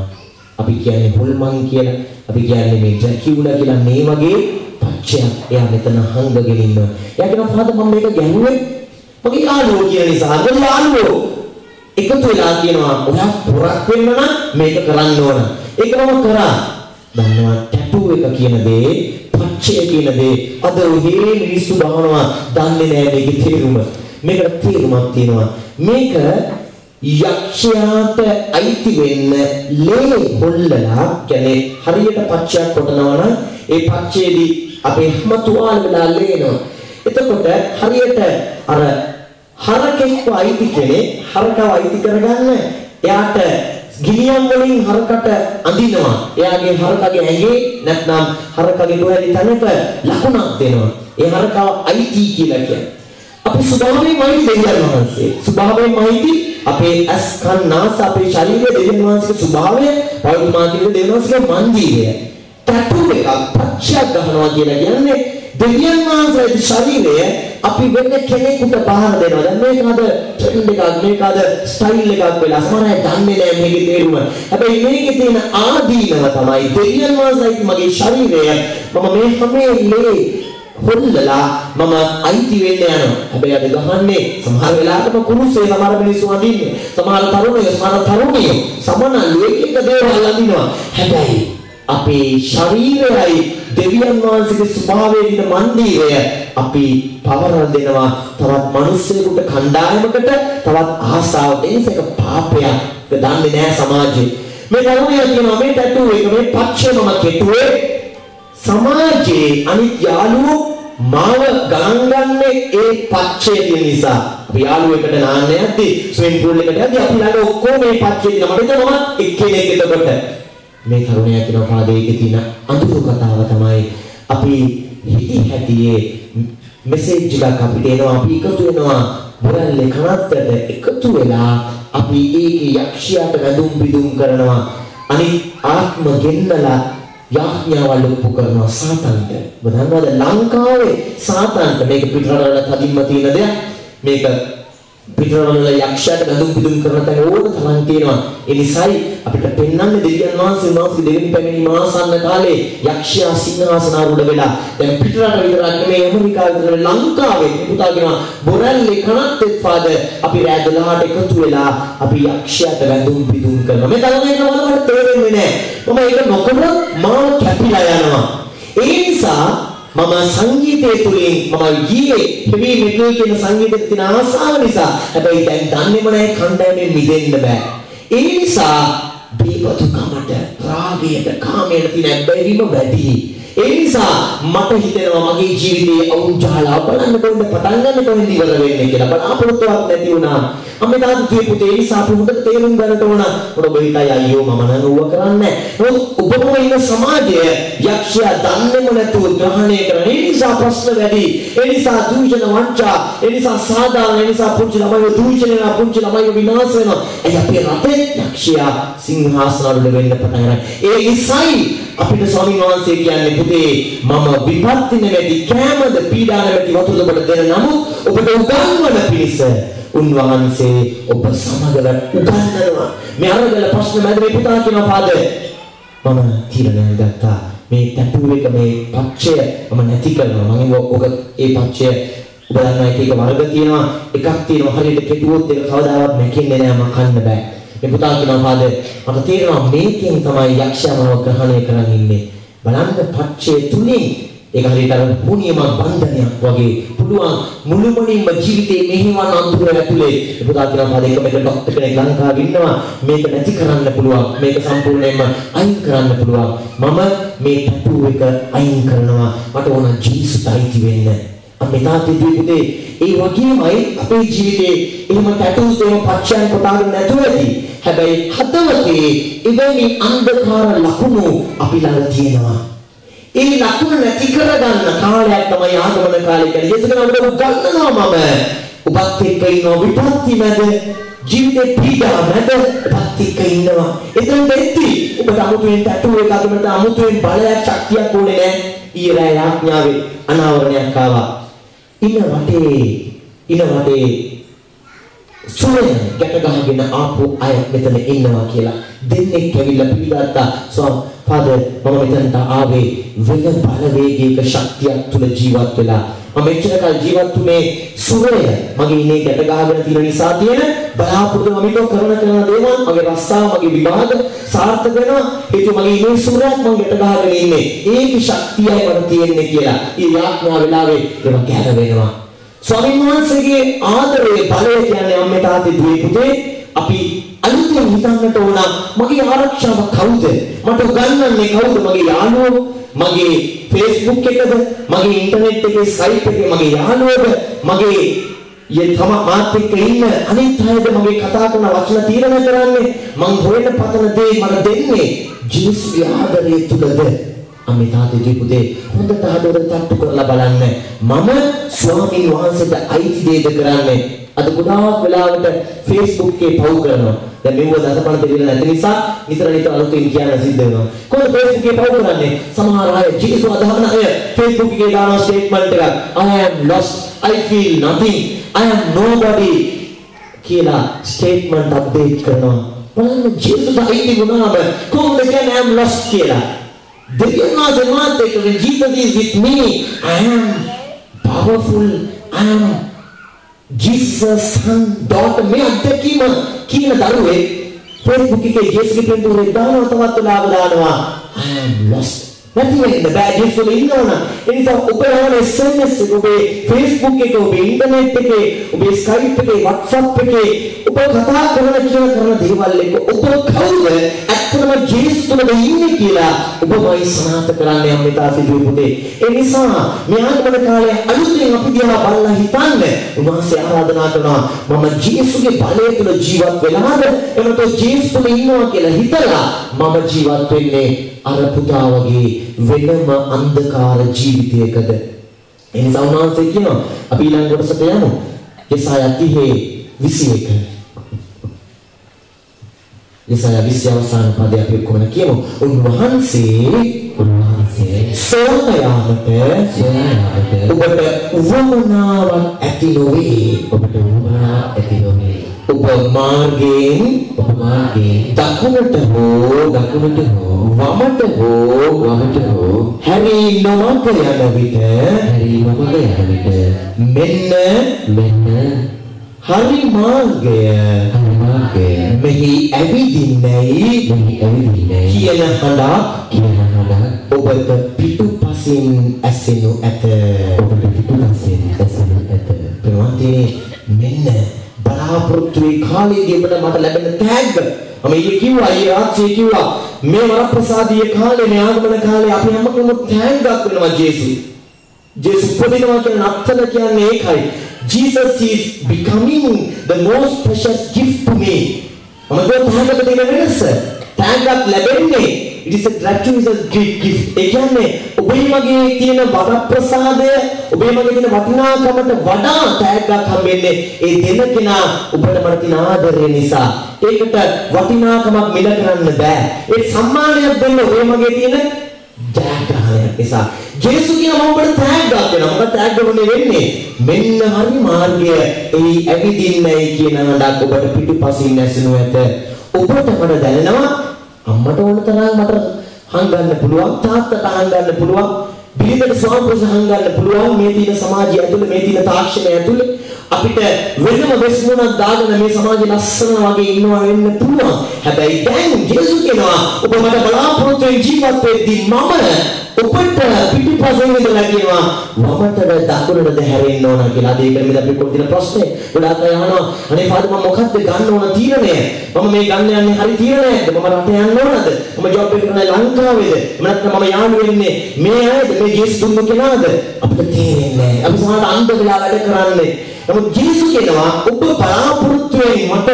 අපි කියන්නේ හොල්මන් කියලා, අපි කියන්නේ මේ ජැකියුලා කියලා මේ වගේ පච්චයක් එයා මෙතන හංගගෙන ඉන්නවා. එයා කියනවා පාද මම මේක ගැහුවේ මගේ යාළුවෝ කියන නිසා. මගේ යාළුවෝ එකතු වෙලා කියනවා ඔයා පොරක් වෙන්න නම් මේක කරන්න ඕන. ඒක මම කරා. දන්නවා ටැටූ එක කියන දේ, පච්චය කියන දේ අද ඔහේ මිනිස්සු බහනවා දන්නේ නැහැ මේකේ තේරුම. මේකට තේරුමක් තියෙනවා. මේක යක්ෂයාට අයිති වෙන්න ලේ හොල්ලලා කියන්නේ හරියට පච්චයක් කොටනවා නම් ඒ පච්චයේදී අපේ හැම තුවාල වෙලා ලේනවා. එතකොට හරියට අර හරකෙක්ව අයිති කෙනෙක් හරකව අයිති කරගන්න එයාට ගිනියම් වලින් හරකට අඳිනවා. එයාගේ හරකගේ ඇඟේ නැත්නම් හරකගේ ගොඩේ තැනක ලකුණක් දෙනවා. ඒ හරකව අයිති කියලා කියන්නේ. අපි ස්වභාවයෙන්ම අයිති දෙවියන් වහන්සේ. ස්වභාවයෙන්ම අයිති අපේ ඇස් කන් නාස අපේ ශරීරයේ දෙවියන් වහන්සේගේ ස්වභාවය, පෞද්ගලික දෙවියන් වහන්සේගේ මන්දිරය. ටැටූ එකක් පච්චයක් ගන්නවා කියලා කියන්නේ දෙවියන් වහන්සේගේ ශරීරය අපි වෙන කෙනෙකුට බාර දෙනවා. දැන් මේක අද ට්‍රෙන්ඩ් එකක්, මේක අද ස්ටයිල් එකක් වෙලා සමහර අය දන්නේ නැහැ මේකේ තේරුම. හැබැයි මේකේ තියෙන ආදීනව තමයි දෙවියන් වහන්සේගේ මගේ ශරීරය මම මේ හැමේ ලේ හොල්ලලා මම අයිති වෙන්න යනවා. හැබැයි අද ගහන්නේ සමහර වෙලාවට කුරුසේ සමහර මිනිස්සු අඳින්නේ. සමහර තරුණයෝ, සමහර තරුණියෝ සමනලු එක දේවල් අඳිනවා. හැබැයි අපේ ශරීරයයි දෙවියන් වහන්සේගේ ස්වභාවයේ ඉන්න මන්දිරය අපි පවරන දෙනවා තවත් මිනිස්සුන්ට කණ්ඩායමකට තවත් ආසාවට. ඒක පාපයක්. ඒක දන්නේ නැහැ සමාජයේ. මේ තරුණයා කියනවා මේ ටැටූ එක මේ පච්චමම කෙටුවේ සමාජයේ අනිත් යාළුවෝ මාව ගණන් ගන්නේ ඒ පච්චේ තියෙන නිසා. අපි යාළුවෙකුට නාන්න යද්දි ස්විමින් pool එකට යද්දි අපි ළඟ ඔක්කොම මේ පච්චේ තියෙනවා. මට හිතෙනවා එක්කෙනෙක් එතකොට මේ තරුණයා කියනවා පාදයේ තියෙන අඳුරු කතාව තමයි අපි හිති හැටියේ මෙසේජ් එකක් අපිට එනවා. අපි එකතු වෙනවා මොරල්ලේ කනත්තට එකතු වෙලා අපි ඒකේ යක්ෂයාට වැඳුම් පිදුම් කරනවා. අනිත් ආත්ම ගෙන්නලා යාඥාවල් ඔප්පු කරනවා සාතන්ට. ඔබ දන්නවද ලංකාවේ සාතන්ට මේක පිටරටවල තදින්ම තියෙන දෙයක්. මේක පිටරටවල යක්ෂයාට වැඳුම් පිදුම් කරන තැන ඕන තරම් තියෙනවා. ඒ නිසායි අපිට පෙන්වන්නේ දෙවියන් වහන්සේ මාසෙ දෙවෙනි පැමිණීම ආසන්න කාලේ යක්ෂයා සිංහාසනාරූඪ වෙලා දැන් පිටරට විතරක් නෙමෙයි ඇමරිකාව විතර ලංකාවේ පුතා කියනවා බොරැල්ලේ කනත්තේ ෆාදර් අපි රෑ 12ට එකතු වෙලා අපි යක්ෂයාට වැඳුම් පිදුම් කරනවා. මේ තරමේ නෝනකට තේරෙන්නේ නැහැ. මම ඒක නොකරොත් මාව කැපිලා යනවා. ඒ නිසා මම සංගීතයේ තුලින් මම ගියේ හෙවි මෙටල් කියන සංගීතයේ තියෙන ආසාව නිසා. හැබැයි දැන් දන්නේම නැහැ කණ්ඩායමෙන් මිදෙන්න බෑ. ඒ නිසා දීපතුකමට රාගයට කාමයට තියෙන බැරිම වැඩි. ඒ නිසා මට හිතෙනවා මගේ ජීවිතයේ අවුල් ජහලා බලන්න කොහෙන්ද පටන් ගන්න කොහෙන්ද ඉවර වෙන්නේ කියලා බලාපොරොත්තුවක් නැති වුණා. අම්මේ තාත්තේ පුතේ ඒ නිසා අපි හොඳට තේරුම් ගන්නට ඕන. ඔබ හිතයි අයියෝ මම නම් ඌව කරන්නේ නැහැ. ඔබම ඉන්න සමාජයේ යක්ෂයා දන්නේම නැතුව ග්‍රහණය කරන. ඒ නිසා ප්‍රශ්න වැඩි. ඒ නිසා දූෂණ වංචා. ඒ නිසා සාදාන. ඒ නිසා පුංචි ළමයිව දූෂණය වෙනවා. පුංචි ළමයිව විනාශ වෙනවා. ඒ අපේ රටේ යක්ෂයා සිංහාසනවල වෙන්න පටන් ගන්නවා. ඒ නිසායි අපිට ස්වාමීන් වහන්සේ කියන්නේ පුතේ මම විපත්ති නෙවෙයි කෑමද පීඩා නෙවෙයි වතුරද ඔබට දෙන නමුත් ඔබට උගන්වන පිණිස උන්වහන්සේ ඔබ සමගල උගන්වනවා. මේ අරගල ප්‍රශ්න මැදේ පුතා කියනවා පාදේ මම තීරණයක් ගත්තා මේ ටැටු එක මේ පක්ෂය මම නැති කරනවා. මම ඔක ඒ පක්ෂය ඔබ දන්නා එක වර්ග තියෙනවා එකක් තියෙනවා හරියට කෙටුවොත් ඒක කවදාවත් නැකෙන්නේ නැහැ මම කන්න බෑ. මේ පුතා කියනවා පාදේ මට තේරෙනවා මේකෙන් තමයි යක්ෂයාව ග්‍රහණය කරන් ඉන්නේ. බලන්න පක්ෂය තුලින් ඒක හරියට අර පුණ්‍යම බන්ධනයක් වගේ පුළුවන් මුළුමනින්ම ජීවිතේ මෙහිවන් අඳුර ඇතුලේ පුතා කියනවා පාදේ එක මේක ડોක්ටර් කෙනෙක් ලංකාවේ ඉන්නවා මේක නැති කරන්න පුළුවන් මේක සම්පූර්ණයෙන්ම අයින් කරන්න පුළුවන් මම මේ ටැටු එක අයින් කරනවා මට ඕන ජීවිතය අයිති වෙන්න. අපි තාත්තේ පුතේ ඒ වගේමයි අපේ ජීවිතේ එහෙම ටැටූස් එහෙම පච්චයන් කොටාගෙන නැතුවදී හැබැයි හදවතේ එවැනි අන්ධකාර ලකුණු අපි ළඟ තියෙනවා. ඒ ලකුණු නැති කරගන්න කාලයක් තමයි ආගමන කාලය කියන්නේ. ඒක තමයි ඔබ ගන්නවා මම ඔබත් එක්ක ඉන්නවා විපත්ති මැද ජීවිතේ පීඩා මැද ඔබත් එක්ක ඉන්නවා. එතන දෙtti ඔබට අමුතුවෙන් ටැටූ එකක් අගමට අමුතුවෙන් බලයක් ශක්තියක් ඕනේ නැහැ. ඊළඟ යාඥාවේ අනාවරණයක් ආවා. ඉන වටේ සුවය ගැට ගහගෙන ආපු අය මෙතන ඉන්නවා කියලා දෙන්නෙක් ඇවිල්ලා පිළිගත්තා. ෆාදර් මම මෙතනට ආවේ වෙන බලවේගයක ශක්තියක් තුල ජීවත් වෙලා මම මෙච්චර කල් ජීවත් වුණේ සුවය මගේ ඉන්නේ ගැට ගහගෙන තියෙන නිසා තියෙන බලාපොරොත්තු මම ඊට කරන දේවල් මගේ රස්සාව මගේ විභාග සාර්ථක වෙනවා ඒක මගේ ඉන්නේ සුවයක් මම ගැට ගහගෙන ඉන්නේ ඒක ශක්තියයි මට තියෙන්නේ කියලා. ඊ යාඥා වෙලාවේ ඒක ගැර වෙනවා. ස්වාමීන් වහන්සේගේ ආදරයේ බලය කියන්නේ අම්මේ තාත්තේ දුවේ පුතේ අපි අලුතෙන් හිතන්නට ඕන මගේ ආරක්ෂාව කවුද? මට උගන්වන්නේ කවුද? මගේ යාළුවෝ, මගේ Facebook එකද, මගේ ඉන්ටර්නෙට් එකේ සයිට් එකේ මගේ යාළුවෝද, මගේ තම මාත් එක්ක ඉන්න අනිත් අයද මගේ කතා කරන වචන තීරණය කරන්නේ මං හොයන පතන දේ මට දෙන්නේ ජීසුගේ ආදරය තුලද? අම්මේ තාත්තේ පුතේ හොඳට හදවත තට්ටු කරලා බලන්න මම ස්වාමීන් වහන්සේට අයිති දේද කරන්නේ. අද ගොඩාක් වෙලාවට Facebook එකේ පව් කරනවා. දැන් මේව දසපණ දෙවිලා නැති නිසා නිතර අලුතින් කියන්න සිද්ධ වෙනවා. කොහොමද Facebook එකේ පව් කරන්නේ? සමහර අය ජීසු අදහන අය Facebook එකේ දාන ස්ටේට්මන්ට් එකක් I am lost, I feel nothing, I am nobody කියලා ස්ටේට්මන්ට් අප්ඩේට් කරනවා. බලන්න ජීසුට අයිති වුණාම කොහොමද කියන්නේ I am lost කියලා? දෙවියන් වහන්සේ මාත් එක්ක Jesus is with me, I am powerful, I am Jesus son daughter මේ අධ්‍යක්ීම කියන දරුවේ Facebook එකේ ජේසුගේ පින්තූරේ දානවා තවත් දානවා I am lost නැති වෙන්න බෑ ජේසුල ඉන්නවනම් ඒ නිසා ඔබ යන SMS එක ඔබේ Facebook එකේ ඔබේ ඉන්ටර්නෙට් එකේ ඔබේ Skype එකේ WhatsApp එකේ ඔබ කතා කරන දේවල් එක ඔබ කවුද ඇත්තටම ජේසුතුමද ඉන්නේ කියලා ඔබමයි සනාථ කරන්නේ අම්මේ තාත්තේ පුතේ. ඒ නිසා මේ ආගමන කාලේ අලුතෙන් අපි දිහා බලලා හිතන්න උන්වහන්සේ ආරාධනා කරනවා මම ජේසුගේ බලය තුළ ජීවත් වෙලාද එනතෝ ජේසුස් තුළ ඉන්නවා කියලා හිතලා මම ජීවත් වෙන්නේ අර පුතා වගේ වෙනම අන්ධකාර ජීවිතයකද? ඒ නිසා උන්වහන්සේ කියනවා අපි ඊළඟ කොටසට යමු. යෙසායා 30:21 යෙසායා 20 අවසාන පදය අපි කොහොමද කියමු? උන්වහන්සේ සෝමයාමට ඔබට උවමනාවක් ඇති නොවේ. ඔබ මාර්ගයෙන් දකුණට හෝ වමට හෝ හැරි නොමග යන විට මෙන්න හරි මාර්ගය මෙහි ඇවිදින්නයි කියන හඬක් ඔබට පිටුපසින් ඇසෙනු ඇත. මෙන්න බලාපොරොත්තු වෙ කාලේදී ඔබට මට ලැබෙන තෑග්ග මම ඊයේ කිව්වා ඊයේ රාත්‍රියේ කිව්වා මේ වරප්‍රසාදීය කාලේ මේ ආගමන කාලේ අපි හැම කෙනෙකුම තෑග්ගක් වෙනවා ජේසුස් පොදිනවා කියන අර්ථය කියන්නේ ඒකයි. Jesus is becoming the most precious gift to me. මම තෑග්ගක දෙන වෙනස තෑග්ගක් ලැබෙන්නේ it is a gratuitous gift. ඒ කියන්නේ ඔබේ මගේ තියෙන වරප්‍රසාදය ඔබේ මගේ තියෙන වටිනාකමට වඩා තෑග්ගක් හම්බෙන්නේ ඒ දෙන කෙනා ඔබට මට තියෙන ආදරය නිසා. ඒකට වටිනාකමක් මිල කරන්න බෑ. ඒ සම්මානයක් දෙන්න ඔබේ මගේ තියෙන ජයග්‍රහණයක් නිසා. ජේසු කියන මම ඔබට තෑග්ගක් දෙනවා. මොකද තෑග්ග වුණේ වෙන්නේ මෙන්න හරි මාර්ගය එයි ඇවිදින්නයි කියන හඬක් ඔබට පිටුපසින් ඇසෙනු ඇත. ඔබට මට දැනෙනවා අම්මට ඕන තරම් මට හංගන්න පුළුවන් තාත්තට හංගන්න පුළුවන් බිරිඳට ස්වාමීට හංගන්න පුළුවන් මේ තියෙන සමාජය ඇතුලේ මේ තියෙන තාක්ෂණය ඇතුලේ අපිට වෙනම වෙස්මුණක් දාගෙන මේ සමාජය ලස්සන වගේ ඉන්නවා වෙන්න පුළුවන්. හැබැයි දැන් ජේසුස් කියනවා ඔබ මට බලාපොරොත්තු වෙන ජීවත් වෙද්දී මම ඔබට පිටිපස්සෙන් ඉඳලා කියනවා වමටද දකුණටද හැරෙන්න ඕන කියලා. අද ඒකට මේ අපි කොටින ප්‍රශ්නේ ගොඩාක් අය අහනවා අනේ පාද මම මොකක්ද ගන්න ඕන තීරණය මම මේ ගන්න යන්නේ හරි තීරණයක්ද මම රට යන්න ඕනද මම ජොබ් එක කරන්නේ ලංකාවේද නැත්නම් මම යාළු වෙන්නේ මේ අයද මේ ජේසුස් දුන්න කෙනාද අපිට තේරෙන්නේ නැහැ. අපි සමහරට අන්ධ වෙලා වැඩ කරන්නේ. නමුත් ජේසුස් කියනවා ඔබ බලාපොරොත්තු වෙන්නේ මට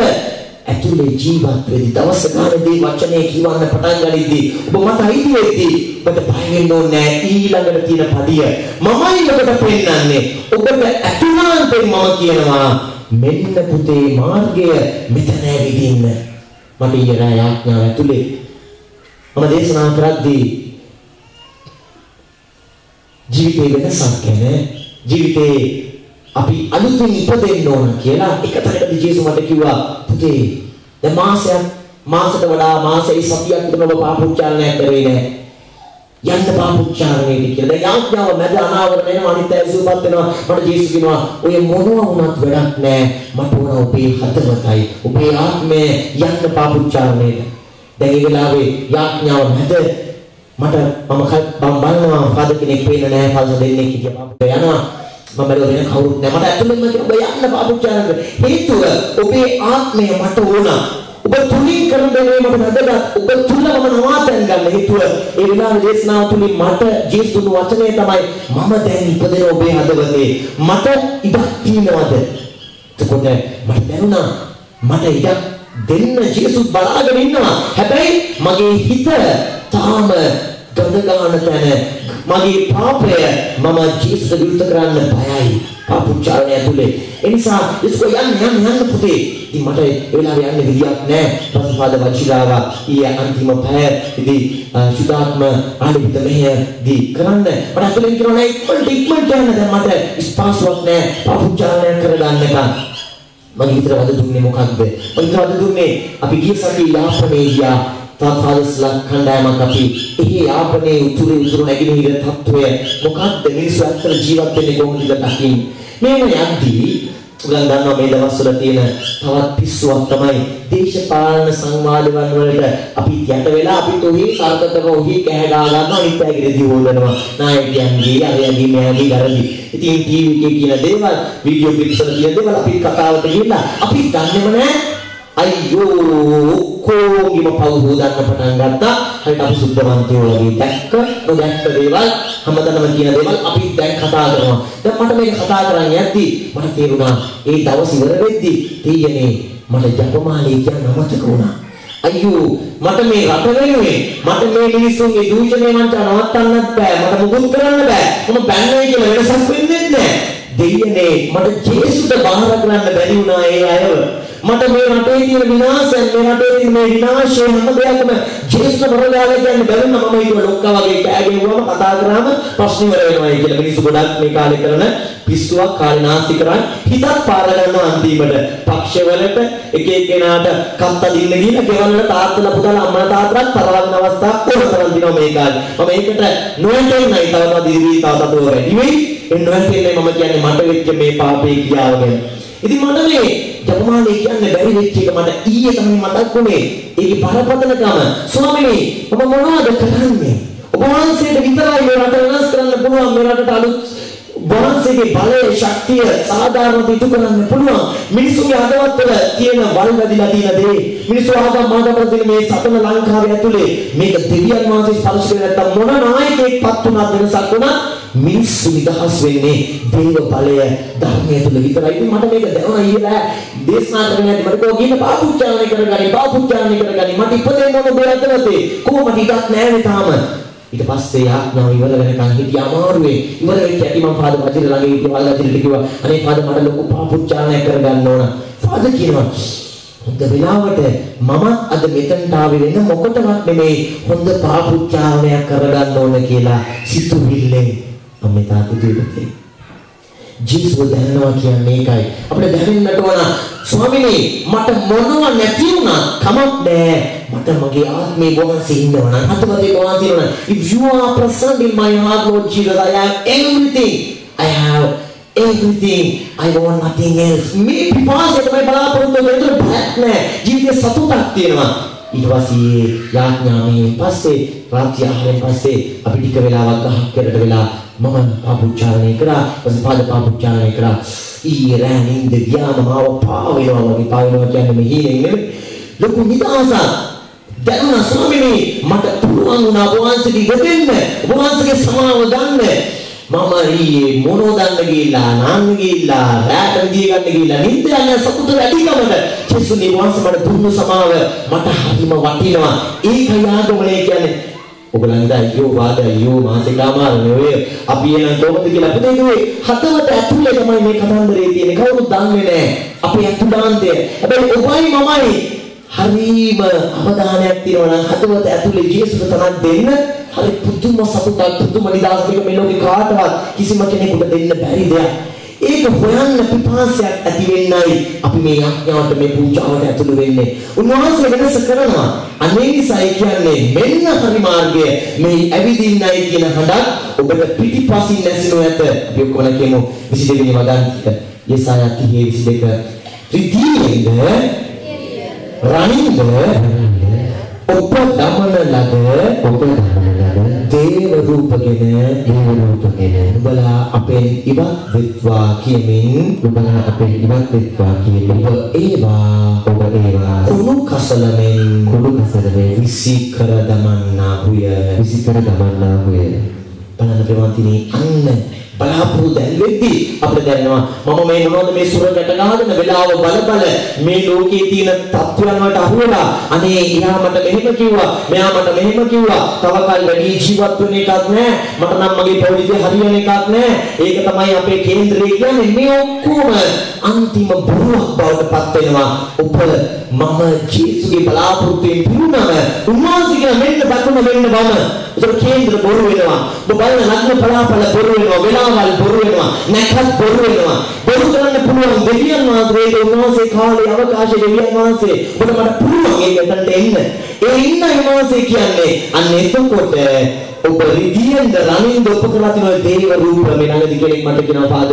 ඇතුලේ ජීවත් වෙද්දී දවස් ගානේදී වචනේ කියවන්න පටන් ගනිද්දී ඔබ මට අයිති වෙද්දී ඔබට බය වෙන්න ඕනේ ඊළඟට තියෙන පදිය මමයි ඔබට පෙන්නන්නේ ඔබට ඇතුළාන්තයෙන් මම කියනවා මෙන්න පුතේ මාර්ගය මෙතන ඇවිදින්න. මට ඊයේ ආඥාව ඇතුලේ මම දේශනා කරද්දී ජීවිතේ වෙනසක් ගැන ජීවිතේ අපි අලුතින් ඉපදෙන්න ඕන කියලා එක තැනකදී ජේසුස් මට කිව්වා පුතේ දැන් මාසෙට වඩා මාසෙයි සතියක් විතර ඔබ පාපුච්චාරණයක් කරේ නෑ යන්න පාපුච්චාරණයට කියලා. දැන් යාඥාව මැද අනාවරණ වෙනවා අනිත් ඇසුපත් වෙනවා. මට ජේසුස් කියනවා ඔය මොනවා වුණත් වැඩක් නෑ මට ඕන ඔබේ හදවතයි ඔබේ ආත්මය යන්න පාපුච්චාරණයට. දැන් ඒ වෙලාවේ යාඥාව මැද මම බලනවා පාද කෙනෙක් වෙන්න නෑ පාද දෙන්නේ කියලා පාපුච්ච යනවා. මම වෙන කවුරුත් නෑ මට ඇතුළෙන්ම ඔබ යන්න පාපුච්චාරණයට. හේතුව ඔබේ ආත්මය මට ඕන. ඔබ තුලින් කරන දේ මට වැදගත්. ඔබ තුලම නවාතැන් ගන්න හේතුව ඒ විනාඩි දේශනාව තුලින් මට ජේසුස් දුන්න වචනේ තමයි මම දැන් ඉපදෙන ඔබේ හදවතේ මට ඉඩක් තියනවාද? එතකොට මට දැනුණා මට ඉඩක් දෙන්න ජේසුස් බලාගෙන ඉන්නවා. හැබැයි මගේ හිත තාම ගඳ ගන්න තැන මගේ පාපය මම ජීවිත විරුද්ධ කරන්න බයයි පාපුච්චාරණය ඇතුලේ. ඒ නිසා ඉස්කෝ යන්න පුතේ. ඉතින් මට ඒ වෙලාවේ යන්න විදියක් නැහැ. පස්පාද වචිරාව ඊයේ අන්තිම පැය ඉතින් සුදාත්ම ආලිත මෙහෙදී කරන්න මට අතලින් කියනවා නෑ ඉක්මනට යන්න දැන් මට ස්පාස්වක් නැහැ පාපුච්චාරණය කරගන්න එක. මම විතර වද දුන්නේ මොකක්ද? මම විතර වද දුන්නේ අපි ගිය සතියේ යාපනයේ ගියා තාත්කාලික කණ්ඩායමක් අපි එහි යාපනයේ උතුරු නැගෙනහිර තත්ත්වය මොකක්ද මිනිස්සු අතර ජීවත් වෙන්නේ කොහොමද දකින්න. මේක යද්දී උගන් ගන්නවා මේ දවස්වල තියෙන තවත් පිස්සුවක් තමයි දේශපාලන සංවාදවල වලට අපි යට වෙලා අපි තොහි සාර්ථකව ඔහි කෑ ගා ගන්නවා අනිත් අයගෙදී හොල්ලනවා නායකයන්ගේ අරයන්ගේ මෙයාගේ ගරදි. ඉතින් ටීවී එකේ කියන දේවල් වීඩියෝ ක්ලිප්ස් වල කියන දේවල් අපි කතාවට ගිහිල්ලා අපි දන්නේම නැහැ. අයියෝ කොගිම පව් හොදන්න පටන් ගත්තා. හරියට අපි සුද්ධවන්තයෝ වගේ දැක්ක නොදැක්ක දේවල් හැමදාම කියන දේවල් අපි දැන් කතා කරනවා. දැන් මට මේක කතා කරන්න යද්දි මට තේරුණා ඒ දවස් ඉවර වෙද්දි තීයනේ මට ජපමාලේ කියන අමතක වුණා. අයියෝ මට මේ රට වෙනුවෙන් මට මේ මිනිස්සුන්ගේ දූෂණය මන්ට නවත්තන්නත් බෑ. මට මුකුත් කරන්න බෑ. මම බැන්නයි කියලා වෙනසක් වෙන්නේ නැහැ. දෙයියනේ මට ජේසුස්ට බාර කරන්න බැරි වුණා ඒ අයව. මට මේ රටේ තියෙන විනාශයන් මේ රටේ තියෙන මේ විනාශය හැම දෙයක්ම ජේසුස් වරදාලා කියන්න බැරිම මම ඒක ලොක්කා වගේ කෑ ගැහුවම කතා කරාම ප්‍රශ්න ඉවර වෙනවා කියලා මිනිස්සු ගොඩක් මේ කාලේ කරන පිස්සුවක් කාලේ නාස්ති කරන් හිතක් පාර ගන්නවා අන්තිමට පක්ෂවලට එක එක්කෙනාට කත්ත දින්න ගිහින් ගෙවල් වල තාත්තලා පුතාලා අම්මලා තාත්තලාත් තරවන්න අවස්ථාවක් කොහොමද දිනවා මේ කාලේ මම ඒකට නොයන්ටෙන්නයි තවම දිවි තාත්තට වැඩි වෙයි ඒ නොයන්ටෙන්නේ මම කියන්නේ මට වෙච්ච මේ පාපේ කියාව ගැන. ඉතින් මට මේ ජපමාලේ කියන්නේ බැරි වෙච්ච එක මට ඊයේ තමයි මතක් වුණේ. ඒකේ බරපතලකම ස්වාමීනි ඔබ මොනවද කරන්නේ? ඔබ වහන්සේට විතරයි මේ රට වෙනස් කරන්න පුළුවන්. මේ රටට අලුත් වහන්සේගේ බලය ශක්තිය සාධාරණව ඉටු කරන්න පුළුවන්. මිනිසුන්ගේ හදවත්වල තියෙන වල් වැදිලා තියෙන දේ මිනිස්සු ආගම් මාර්ගවල තියෙන මේ සතන ලංකාවේ ඇතුලේ මේක දෙවියන් වහන්සේ ස්පර්ශ කරේ නැත්තම් මොන නායකයෙක්පත් වුණත් වෙනසක් වුණත් මිනිස්සු නිදහස් වෙන්නේ දේව බලය ධර්මය තුළ විතරයි. ඉතින් මට මේක දැනුණා ඊළා දේශනා කරන්න මට කෝකින පාපුච්චාරණය කරගනි මට ඉපදෙන්න ඕන බෙරතවතේ කොහොමද ඉඩක් නැහැ තාම. ඊට පස්සේ ආඥාව ඉවර වෙනකන් හිටිය අමාරුවේ ඉවර වෙච්ච ඇති මම පාද වචන ළඟ හිටිය වලගතිරට කිව්වා අනේ පාද මට ලොකු පාපුච්චාරණයක් කරගන්න ඕන. පාද කියනවා හොඳ වෙලාවට මම අද මෙතනට ආවේ වෙන මොකටවත් නෙමෙයි හොඳ පාපුච්චාරණයක් කරගන්න ඕන කියලා සිතුවිල්ලෙන් මම තාපිතුවේ. ජීසුව දැනනවා කියන්නේ ඒකයි. අපිට දැනෙන්නට ඕන ස්වාමීනි මට මොනව නැති වුණා කමක් නැහැ. මට මගේ ආත්මේ වහන්සේ ඉන්නවා නම් අතවදී වහන්සේ ඉන්නවා. If you are present in my heart Lord Jesus I have everything. I want nothing else. මේ පිපාසයට මම බලාපොරොත්තු වෙන්නේ බයක් නැහැ. ජීවිතේ සතුටක් තියෙනවා. ඊට පස්සේ යාඥාමයෙන් පස්සේ රාත්‍රී ආහාරයෙන් පස්සේ අපි ටික වෙලාවක් ගහක්කරට වෙලා මම පාපුච්චාරණය කරා. පස්සේ පාද පාපුච්චාරණය කරා. ඊයේ රැණින් දෙවියන් මාව පාවෙනවා වගේ පාවෙනවා කියන්නේ මේ හීනෙන් නෙමෙයි. ලොකු නිදහසක් දැනුණා ස්වාමීනි මට පුළුවන් වුණා වහන්සේට ඉගෙන්න වහන්සේගේ සමාව ගන්න. මම ඊයේ මොනෝ දන්න ගිහිල්ලා නාන්න ගිහිල්ලා රැට විදිය ගන්න ගිහිල්ලා නිින්ද යන සතුට වැඩිකමද ජේසුස් වහන්සේ මට දුන්නු සමාව මට හරිම වටිනවා. ඒකයි ආගමනේ කියන්නේ. ඔයගලන්ට අයියෝ වාද අයියෝ මාසිකාමාර නෙවෙයි අපි එන කොහොමද කියලා අපි දෙන්නේ හදවත ඇතුලේ තමයි මේ කතන්දරේ තියෙන්නේ. කවුරුත් දන්නේ නැහැ අපේ ඇතුළාන්තය. හැබැයි ඔබයි මමයි හරිම අවධානයක් තියනවා නම් හදවත ඇතුලේ ජේසුස් තනක් දෙන්න හරි පුදුම සතුටක් පුදුම නිදහසක් මේ ලෝකේ කාටවත් කිසිම කෙනෙකුට දෙන්න බැරි දෙයක්. ඒක හොයන්න පිපාසයක් ඇති වෙන්නයි අපි මේ ආඥාවට මේ පූජාවට ඇතුළු වෙන්නේ. උන්වහන්සේ වෙනස කරනවා. අනේ නිසායි කියන්නේ මෙන්න හරි මාර්ගය මේ ඇවිදින්නයි කියන හඬක් ඔබට පිටිපසින් නැසිනු ඇත. අපි ඔක්කොම කියමු 22 වෙනි වදන්තික යෙසායා 30:22 රිදීෙන්ද රණින්ද ඔබ දමන ලද දේව රූපගෙන නුඹලා අපෙන් ඉවත් වෙත්වා කියමින් ඔබ ඒවා කුණු කසලෙන් විසිකර දමන්නාහුය. බලන්න ප්‍රවන්තිනි අන්න බලාපොරොත්තු දැන් වෙද්දී අපිට දැනෙනවා මම මේ මොනවද මේ සුර ගැට ගහගෙන වෙලාව බල මේ ලෝකයේ තියෙන තත්ත්වයන් වලට අහු වෙලා අනේ එයා මට මෙහෙම කිව්වා මෙයා මට මෙහෙම කිව්වා තව කල් වැඩි ජීවත් වෙන එකක් නෑ මට නම් මගේ පොලිසිය හරියන එකක් නෑ ඒක තමයි අපේ කේන්දරය කියන්නේ මේ ඔක්කොම අන්තිම බොරුවක් බවට පත් වෙනවා. ඔබ මම ජේසුගේ බලාපොරොත්තුෙන් පිරුණම උන්වහන්සේ කියන මෙන්න දකුණ මෙන්න වම ඒක කේන්දර බොරු වෙනවා. ඔබ බලන ලග්න පලාපල බොරු වෙනවා වෙලාවල් බොරු වෙනවා නැකත් බොරු වෙනවා. බොරු කරන්න පුළුවන් දෙවියන් වහන්සේ උන්වහන්සේ කාලේ අවකාශයේ දෙවියන් වහන්සේ ඔබට මට පුළුවන් ඒකට එන්න. ඒ ඉන්න උන්වහන්සේ කියන්නේ අන්න එතකොට ඔබ රිදීෙන්ද රණින්ද උපකරලා තියෙන දේව රූප මේ ළඟදී කෙනෙක් මට කියනවා පාද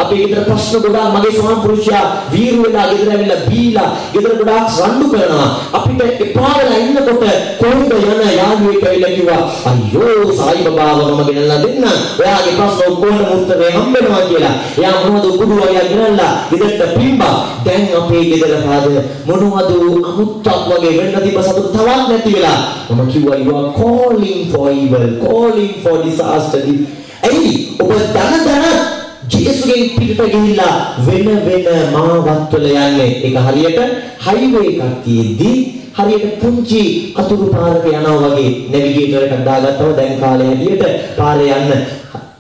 අපේ ගෙදර ප්‍රශ්න ගොඩාක් මගේ ස්වාම පුරුෂයා වීරු වෙලා ගෙදර ඇවිල්ලා බීලා ගෙදර ගොඩාක් රණ්ඩු කරනවා අපිට එපා වෙලා ඉන්නකොට කොහෙන්ද යන යාළුවෙක් ඇවිල්ලා කිව්වා අයියෝ සායි බබාව මම ගෙනල්ලා දෙන්න ඔයාගේ ප්‍රශ්න ඔක්කොම උත්තරේ හම්බෙනවා කියලා. එයා මොනවද උකුඩු වගේ ගෙනල්ලා ගෙදරට පිම්බා. දැන් අපේ ගෙදර පාද මොනවද අමුත්තක් වගේ වෙන්න තිබ්බ සතුට තවත් නැති වෙලා මම කිව්වා you are calling for evil calling for disaster. ඇයි ඔබ දන ජේසුගෙන් පිටට ගිහිල්ලා වෙන මාවත් වල යන්නේ. ඒක හරියට හයිවේ එකක් තියෙද්දි හරියට පුංචි අතුරු පාරක යනවා වගේ නැවිගේටර් එකක් දාගත්තම දැන් කාලේ හැටියට පාරේ යන්න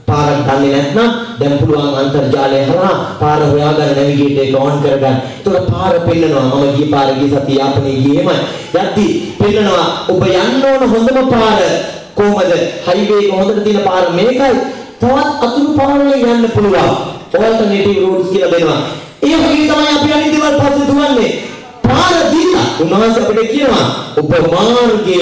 පාරක් දන්නේ නැත්නම් දැන් පුළුවන් අන්තර්ජාලය හරහා පාර හොයාගන්න නැවිගේටර් එක ඔන් කරගන්න. ඒතකොට පාර පෙන්නනවා. මම ගිය පාර ගිය සතිය යාපනයේ ගියේමයි. යද්දි පෙන්නනවා ඔබ යන්න ඕන හොඳම පාර කොහමද? හයිවේ එක හොඳට තියෙන පාර මේකයි. තවත් අතුරු පාරවලින් යන්න පුළුවන්. ඔල්ටර්නේටිව් රෝඩ්ස් කියලා දෙනවා. ඒ වගේ තමයි අපි අනිත් දේවල් පස්සේ දුවන්නේ. පාර දීලා උන්වහන්සේ අපිට කියනවා ඔබ මාර්ගය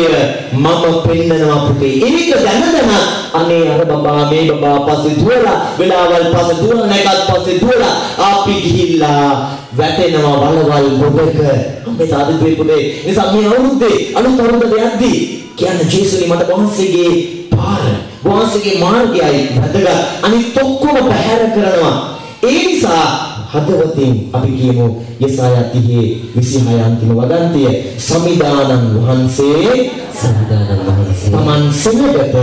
මම පෙන්නනවා පුතේ. ඒක දැනගෙන අනේ අර බබා මේ බබා පස්සේ දුවලා වෙලාවල් පස්සේ දුවලා නැගත් පස්සේ දුවලා අපි ගිහිල්ලා වැටෙනවා වලවල් පොඩක. අපේ සාදිතේ පුතේ. නිසා මේ අවුරුද්දේ අලුත් අවුරුද්දට යද්දී කියන්නේ ජේසුනි මට වහන්සේගේ පාර වහන්සේගේ මාර්ගයයි වැදගත්. අනිත් ඔක්කොම පැහැර කරනවා. ඒ නිසා හදවතින් අපි කියමු යසායා 30:26 අන්තිම වදන්තිය සමිදානන් වහන්සේ තමන් සෙනගට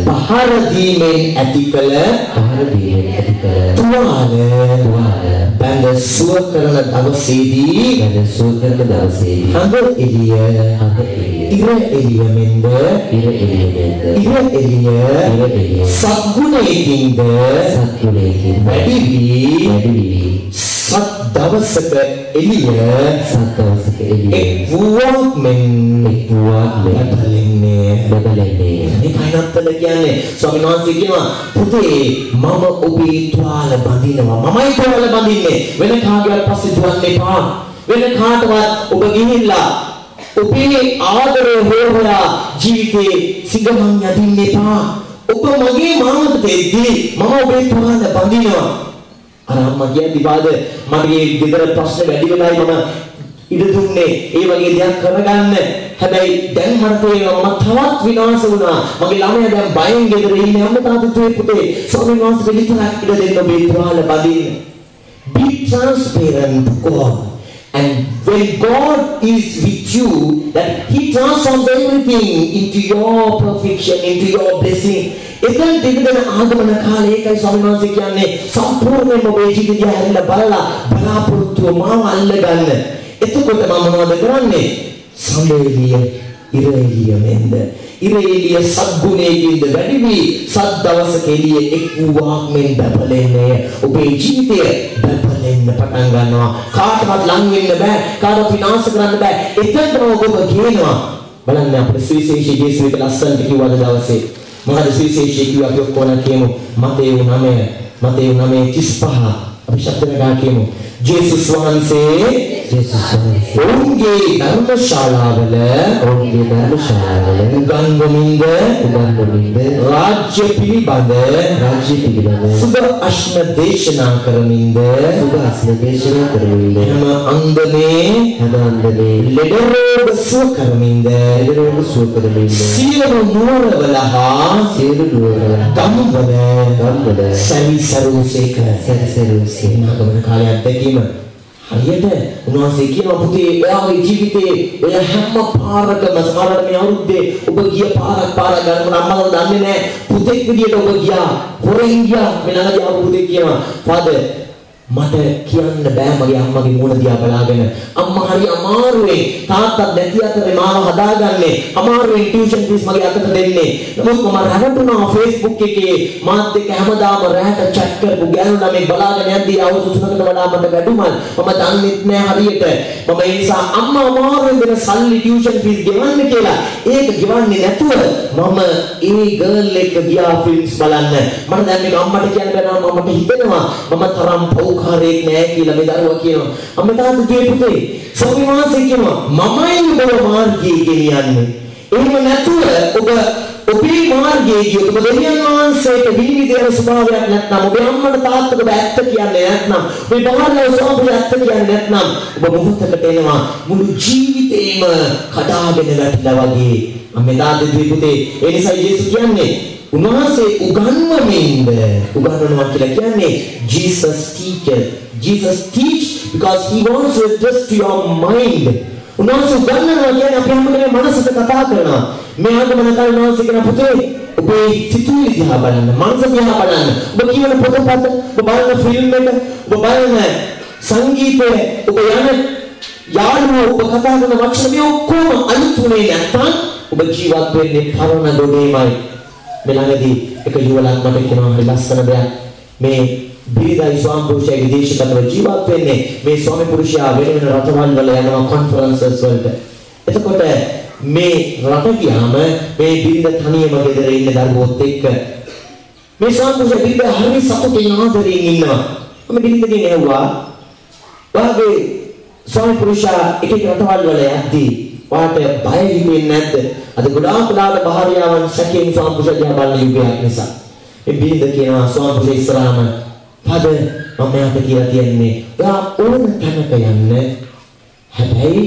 පහර දීමෙන් ඇති කළ තුවාල බඳ සුව කරන දවසේදී හඳ එළිය ඉර එළිය මෙන්ද සත්ගුණයකින්ද වැඩි වී සත් දවසක එළිය එක් වූවක් මෙන් බබලන්නේ මේ කයිනත්තල කියන්නේ ස්වාමීන් වහන්සේ කියනවා පුතේ මම ඔබේ තුවාල බඳිනවා මමයි තුවාල බඳින්නේ වෙන කාගේවත් පස්සේ දුවන්න එපා වෙන කාටවත් ඔබ ගිහිල්ලා ඔබේ ආදරය හොයලා ජීවිතේ සිගමන් යදින්න එපා ඔබ මගේ මානකට එද්දී මම ඔබේ තුවාල බඳිනවා අර අම්මා කියන්නේ වාද මගේ ගෙදර ප්‍රශ්න වැඩි වෙලායි මම ඉඩ දුන්නේ ඒ වගේ දෙයක් කරගන්න හැබැයි දැන් මට තේරෙනවා මම තවත් විනාශ වුණා මගේ ළමයා දැන් බයෙන් ගෙදර ඉන්නේ අම්මා තාත්තේ පුතේ ස්වාමීන් වහන්සේ විතරක් ඉඩ දෙන්න ඔබේ තුවාල බඳින්න be transparent to God and when God is with you that he transforms everything into your perfection into your blessing එතන දෙවිදන ආගමන කාලේ ඒකයි ස්වාමීන් වහන්සේ කියන්නේ සම්පූර්ණයෙන්ම ඔබේ ජීවිතය හැරිලා බලලා බලාපොරොත්තු මාව අල්ලගන්න එතකොට මම මොනවද කරන්නේ සම්මේලිය ඉර එළිය මෙන්ද ඉර එළිය සත්ගුණයකින්ද වැඩි වී සත් දවසක එළිය එක් වූවක් මෙන් බබලන්නේ ඔබේ ජීවිතය බබලෙන්න පටන් ගන්නවා කාටවත් ලං වෙන්න බෑ කාටවත් විනාශ කරන්න බෑ එතනම ඔබ කියනවා බලන්න අපේ සුවිශේෂී ජේසුස් ලස්සනට කිව්වද දවසේ මොකද සුවිශේෂී කිව්වා අපි ඔක්කොම කියමු මතේ 9:35 අපි ශබ්දනගා කියමු ජේසුස් වහන්සේ ඔවුන්ගේ ධර්මශාලාවල උගන්වමින්ද රාජ්‍ය පිළිබඳ සුබ අශ්න දේශනා කරමින්ද හැම අන්දමේ ලෙඩ රෝග සුව කරමින්ද සියලු නුවරවල හා ගම්වල සැරිසරුසේක නාගමන කාලයක් දැකීම හරියට උන්වහන්සේ කියනවා පුතේ ඔයාගේ ජීවිතේ ඔය හැම පාරකම සමහරවිට මේ අවුරුද්දේ ඔබ ගිය පාර ගන්නකොට අම්මලා දන්නේ නැහැ පුතෙක් විදියට ඔබ ගියා හොරෙන් ගියා මේ ළඟදී ආපු පුතෙක් කියනවා ෆාදර් මට කියන්න බෑ මගේ අම්මගේ මූණ දිහා බලාගෙන අම්මා හරි අමාරුවේ තාත්තා නැති අතරේ මාව හදාගන්නේ අමාරුවෙන් ටියුෂන් ෆීස් මගේ අතට දෙන්නේ නමුත් මම රැවටුණා Facebook එකේ මාත් එක්ක හැමදාම රැට chat කරපු ගෑනු ළමයි බලාගෙන යද්දී අවුරුදු 3කට වඩා මට වැඩුමල් මම දන්නෙත් නෑ හරියට මම ඒ නිසා අම්මා අමාරුවෙන් දෙන සල්ලි ටියුෂන් ෆීස් ගෙවන්න කියලා ඒක ගෙවන්නේ නැතුව මම ඒ ගර්ල් එක ගියා ෆිල්ම්ස් බලන්න මම දැන් මේක අම්මට කියන්න බැනවා මට හිතෙනවා මම තරම් පෞකාරයෙක් නෑ කියලා මේ දරුවා කියනවා අම්මා තාත්තා දුවේ පුතේ ස්වාමීන් වහන්සේ කියනවා මමයි ඔබ මාර්ගයේ ගෙනියන්නේ එහෙම නැතුව ඔබ ඔබේ මාර්ගයේ ඔබ දෙවියන් වහන්සේට විනිවිදේ ස්වභාවයක් නැත්නම් ඔබ අම්මට තාත්තට ඇත්ත කියන්නේ නැත්නම් ඔබ බාහිර ස්වභාවය ඇත්ත කියන්නේ නැත්නම් ඔබ මොහොතකට එනවා මුළු ජීවිතේම කඩාගෙන වැටිලා වගේ අම්මේ තාත්තේ දුවේ පුතේ ඒ නිසා යේසුස් කියන්නේ උන්වහන්සේ උගන්වනවා කියලා කියන්නේ Jesus teach because he wants to address to your mind උන්වහන්සේ උගන්වනවා කියන්නේ අපි හැමෝටම මනසට කතා කරනවා මේ ආගමන කාලේ උන්වහන්සේ කියන පුතේ ඔබේ සිතුවිලි දිහා බලන්න මනස දිහා බලන්න ඔබ කියවන පොතපත ඔබ බලන ෆිල්ම් එක ඔබ බලන සංගීතය ඔබ යන යාළුවෝ ඔබ කතා කරන වචන මේ ඔක්කොම අලුතුනේ නැත්නම් ඔබ ජීවත් වෙන්නේ පරණ දොඩේමයි මෙලඟදී එක යුවලක් මට කියනවා හරි ලස්සන දෙයක් මේ බිරිඳයි ස්වාමි පුරුෂයාගේ දේශකත්ව ජීවත් වෙන්නේ මේ ස්වාමි පුරුෂයා වෙන වෙන රටවල් වල යනවා කොන්ෆරන්සස් වලට එතකොට මේ රට ගියාම මේ බිරිඳ තනියම ගෙදර ඉන්න දරුවොත් එක්ක මේ ස්වාමි පුරුෂයා බිරිඳ හරි සතුටින් ආදරෙන් ඉන්නවා මම බිරිඳගෙන් ඇහුවා වාගේ ස්වාමි පුරුෂයා එක එක රටවල් වල යද්දී වාට බය හිතෙන්නේ නැද්ද අද ගොඩාක් භාර්යාවන් සැකයෙන් ස්වාමි පුරුෂයා දිහා බලන යුගයක් නිසා මේ බිරිඳ කියනවා ස්වාමි පුරුෂයා ඉස්සරහම පද මම යාට කියලා තියන්නේ ඔයා ඕන තැනක යන්න හැබැයි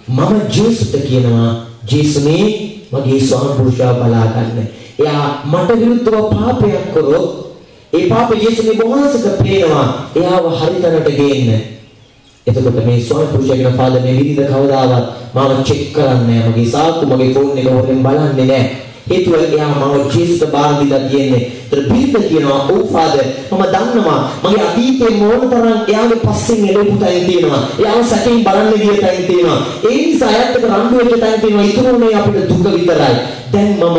මම ජේසුට කියනවා ජේසුනේ මගේ ස්වාමි පුරුෂයා බලා ගන්න එයා මට විරුද්ධව පාපයක් කරොත් ඒ පාපය යේසුස්ගේ වහන්සේට පේනවා. එයාව හරිතැනට ගේන්න. එතකොට මේ ස්වාමි පුරුෂයාගේ ෆාදර් මේ විදිහට කවදාවත් මාව චෙක් කරන්නේ නැහැ. මගේ සාක්කු මගේ ෆෝන් එක හොරෙන් බලන්නේ නැහැ. හේතුව එයා මාව ජීසුට බාර දීලා තියෙන්නේ. ඒතර බිරිඳ කියනවා "ඔව් ෆාදර් මම දන්නවා මගේ අතීතේ මොන තරම් එයාගේ පස්සෙන් එළෙපු තැන් තියෙනවා. එයාව සැකෙන් බලන්න ගිය තැන් තියෙනවා. ඒ නිසා එයාට රණ්ඩු වෙච්ච තැන් තියෙනවා. ඉතුරුනේ අපිට දුක විතරයි. දැන් මම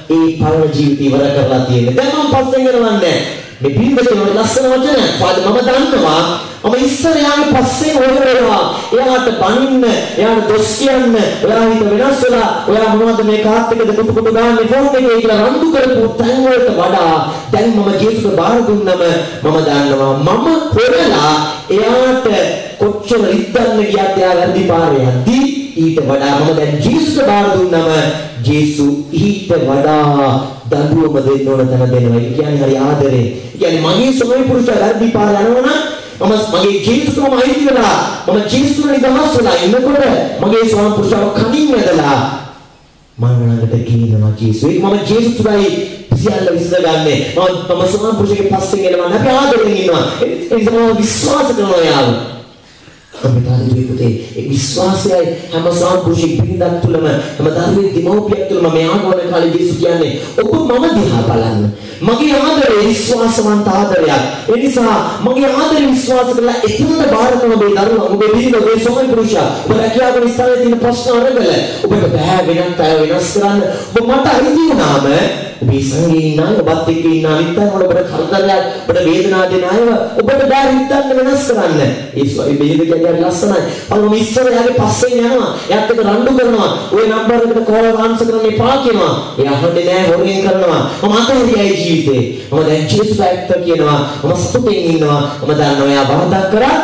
ඒ පරණ ජීවිතය ඉවර කරලා තියෙන්නේ. දැන් මම පස්සෙන් යනවන්නේ මේ බිරිඳ කියන ලස්සන වචන. ෆාදර් මම දන්නවා මම ඉස්සර යාගේ පස්සේ හොයනවා. එයාට බනින්න, එයාට දොස් කියන්න, ඔයා හිත වෙනස් වෙලා, ඔයා මොනවද මේ කාත් එකද කුටු කුටු ගාන්නේ ෆෝන් එකේ කියලා රණ්ඩු කරපු තැන් වලට වඩා දැන් මම ජේසුස්ට බාර දුන්නම මම දන්නවා මම හොරලා එයාට කොච්චර ඉද්දන්න ගියත් එයා වැරදි පාරේ යද්දී ඊට වඩා මම දැන් ජේසුස්ට බාර දුන්නම ජේසු ඊට වඩා දඬුවම දෙන්න ඕන තැන දෙනවා. ඒ කියන්නේ හරි ආදරේ. ඒ කියන්නේ මගේ ස්වාමි පුරුෂයා වැරදි පාර යනවනම් මගේ ජීවිතේම අයිති වෙලා මම ජීවිතේ නිදහස් වෙලා ඉන්නකොට මගේ ස්වාමි පුරුෂයාව කණින් වැදලා මම ළඟට කියනවා ජීසුස් මම ජීවිතේයි සියල්ල විසඳගන්නේ මම ස්වාමි පුරුෂයාගේ පස්සෙන් එළවන්න අපි ආදරෙන් ඉන්නවා ඒ නිසා විශ්වාස කරනවා යාව අපිට දුවේ ඒ විශ්වාසයයි හැම ස්වාමි පුරුෂයෙක් පිළිදක් තුලම හැම ධර්මයේ දිමෝපියක් තුලම මේ ආගමන කාලේ ජීසුස් කියන්නේ ඔබ මම දිහා බලන්න මගේ ආදරේ විශ්වාසවන්ත ආදරයක්. ඒ නිසා මගේ ආදරේ විශ්වාස කරලා එතනට බාර කරන මේ දරුවා ඔබේ බිරිඳ ඔබේ ස්වාමි පුරුෂයා ඔබ රැකියාවේ ස්ථානයේ තියෙන ප්‍රශ්න අරගල ඔබට බෑ වෙනත් අය වෙනස් කරන්න ඔබ මට අයිති වුණාම ඔබේ සංගේ ඉන්න අය ඔබත් එක්ක ඉන්න අනිත් අය ඔබට කරදරයක් ඔබට වේදනාවක් දෙන අය ඔබට බෑ හිතන්න වෙනස් කරන්න. ඒ ස්වාමි බිරිඳ කියන්නේ ලස්සනයි. මම ඉස්සර යාගේ පස්සෙන් යනවා. එයාත් එක්ක රණ්ඩු කරනවා. ওই නම්බර් එකට කෝල් ආන්සර් කරන්න එපා කියනවා. එයා අහන්නේ නෑ හොරෙන් කරනවා. මම අතහැරියයි ජීවිතේ. මම දැන් ජේසුස් ඇත්ත කියනවා. මම සතුටින් ඉන්නවා. මම දන්නවා එයා වරදක් කරා.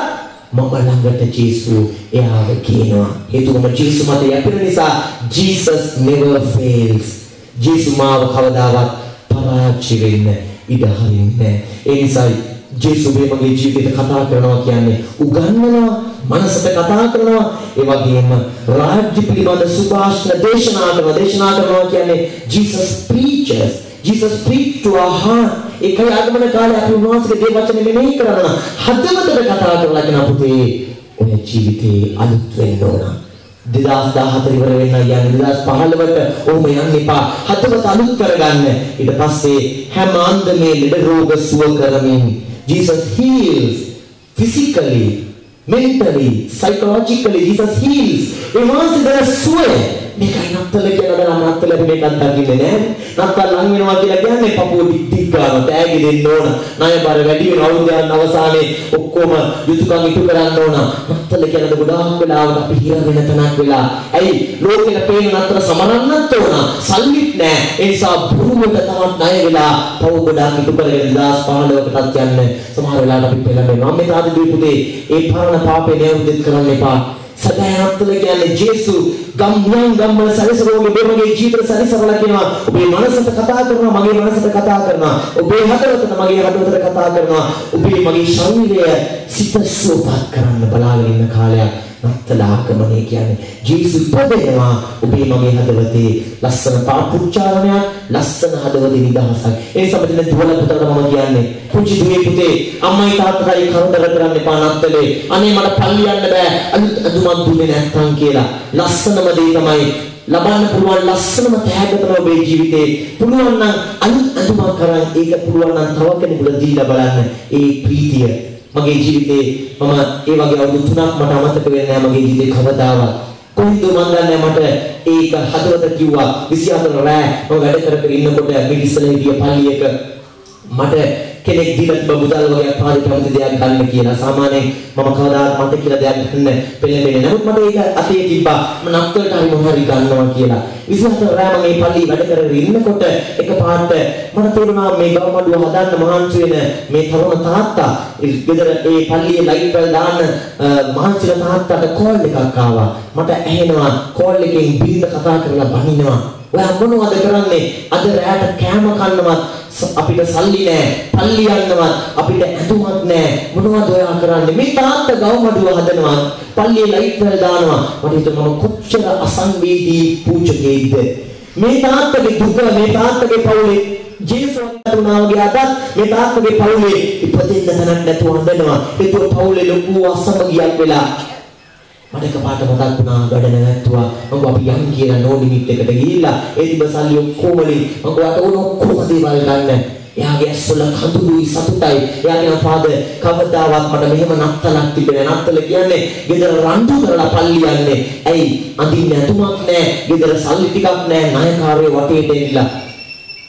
මම ළඟට ජේසු එයාව කියනවා. හේතුව මම ජේසු මත යැපෙන නිසා Jesus never fails. ජේසු මාව කවදාවත් පරාජය වෙන්න ඉඩ හරින්නේ නැහැ. ඒ නිසා ජේසු මගේ ජීවිතේ කතා කරනවා කියන්නේ උගන්වනවා, මනසට කතා කරනවා, ඒ වගේම රාජ්‍ය පිළිබඳ සුභාෂණ දේශනා කරනවා කියන්නේ Jesus preaches. Jesus preached to our heart. ඒකයි ආගමන කාලේ අපි උන්වහන්සේගේ දේ වචන මෙනෙහි කරනවා. හදවතට කතා කරලා කියන පුතේ ඔය ජීවිතේ අලුත් වෙන්න ඕන. 2014 ඉවර වෙන්න යන්නේ 2015ට ඕම යන්න එපා. හදවත අලුත් කරගන්න. ඊට පස්සේ හැම අන්දමේ ලෙඩ රෝග සුව කරමින් Jesus heals physically, mentally, psychologically. Jesus heals. ඒ මානසික සුවය මේකයි නත්තල කියලා නත්තල මේකක් දකින්නේ නෑ. නත්තල ලං වෙනවා කියලා කියන්නේ පපුව ටික් ගන්නවා. තෑගි දෙන්න ඕන. ණය බර වැඩි වෙන අවුරුද්දයන් අවසානයේ ඔක්කොම යුතුයකම් ඉටු කරන්න ඕන. නත්තල කියන්නේ ගොඩාක් වෙලාවට අපි හිර වෙන තැනක් වෙලා. ඇයි ලෝකෙට පේන නත්තල සමරන්නත් ඕන. සල්ලිත් නෑ. ඒ නිසා බුරුමට තවත් ණය වෙලා පව ගොඩාක් ඉටු කරගෙන 2015කටත් යන්න සමහර වෙලාවට අපි පෙළඹෙනවා. මේ තාදී දීපුතේ ඒ පරණ පාපේ නෑවුදෙත් කරන්න එපා. සදායන්තල කියන්නේ ජේසු ගම්වල සැරිසරෝගේ මගේ ජීවිත සැරිසරලා කියනවා ඔබේ මනසට කතා කරනවා මගේ මනසට කතා කරනවා ඔබේ හදවතට මගේ හදවතට කතා කරනවා ඔබේ මගේ ශරීරය සිත සුවපත් කරන්න බලාගෙන ඉන්න කාලයක් නත්තලාකමනේ කියන්නේ ජේසු පදේනවා ඔබේ මගේ හදවතේ ලස්සන පාපුච්චාරණයක් ලස්සන හදවතේ නිදහසක් ඒ සම්බන්ධ දුවල පුතට මම කියන්නේ පුංචි දුවේ පුතේ අම්මයි තාත්තයි කරදර කරන්න එපා නත්තලේ අනේ මට පල්ලි යන්න බෑ අදුමක් දුන්නේ නැත්තම් කියලා ලස්සනම දේ තමයි ලබන්න පුළුවන් ලස්සනම තෑග්ග තමයි ඔබේ ජීවිතේ පුළුවන් නම් අනිත් අදුමක් කරන් ඒක පුළුවන් නම් තව කෙනෙකුට දීලා බලන්න ඒ ප්‍රීතිය මගේ ජීවිතේ මම ඒ වගේ අවුරුදු 3ක් මට අමතක වෙන්නේ නැහැ මගේ ජීවිතේ කවදාවත් කොහොමද මන් දන්නේ මට ඒක හදවත කිව්වා 24 රෑ මම වැඩ කර ඉන්නකොට මිනිස්සුලා හිටිය පල්ලියක මට කෙනෙක් දීලා තිබ්බ මුදල් වගේ පාඩි කැමති දෙයක් ගන්න කියලා සාමාන්‍යයෙන් මම කවදාවත් මට කියලා දෙයක් ගන්න පෙළඹෙන්නේ නමුත් මට ඒක අතේ තිබ්බා මම නක්කලට හරි මොනවා හරි ගන්නවා කියලා 24 රෑ මම මේ පල්ලි වැඩ කරගෙන ඉන්නකොට එකපාරට මට තේරුණා මේ ගවමඩුව හදන්න මහන්සි වෙන මේ තරුණ තාත්තා ගෙදර ඒ පල්ලියේ ලයිට් වල දාන්න මහන්සි වෙන තාත්තාට කෝල් එකක් ආවා මට ඇහෙනවා කෝල් එකෙන් බිරිඳ කතා කරලා බනිනවා ඔයා මොනවද කරන්නේ අද රැට කෑම කන්නවත් අපිට සල්ලි නැහැ පල්ලි යන්නවත් අපිට ඇඳුමක් නැහැ මොනවද ඔයා කරන්නේ මේ තාත්තා ගවමඩුව හදනවා පල්ලියේ ලයිට් වල දානවා මට හිතුණා මම කොච්චර අසංවේදී පූජකයෙක්ද මේ තාත්තගේ දුක මේ තාත්තගේ පවුලේ ජීසස් වුණාගේ අදත් මේ තාත්තගේ පවුලේ ඉපදෙන්න තැනක් නැතුව හදනවා. ඒක පවුලේ ලොකු අසමගියක් වෙලා මට එකපාරට මතක් වුණා වැඩ නැවැත්තුවා. මම අපි යන් කියලා නෝ ලිමිට් එකට ගිහිල්ලා ඒ තිබසල්ලි ඔක්කොම වලින් මම වට උන ඔක්කොම දේවල් ගන්න. එයාගේ ඇස්වල කඳුළුයි සතුටයි. එයාගේ ෆාදර් කවදාවත් මට මෙහෙම නත්තලක් තිබෙන්නේ නත්තල කියන්නේ ගෙදර රණ්ඩු කරලා පල්ලි යන්නේ. ඇයි අඳින්න ඇතුමක් නැහැ. ගෙදර සල්ලි ටිකක් නැහැ. ණයකාරයෝ වටේට එන්නලා.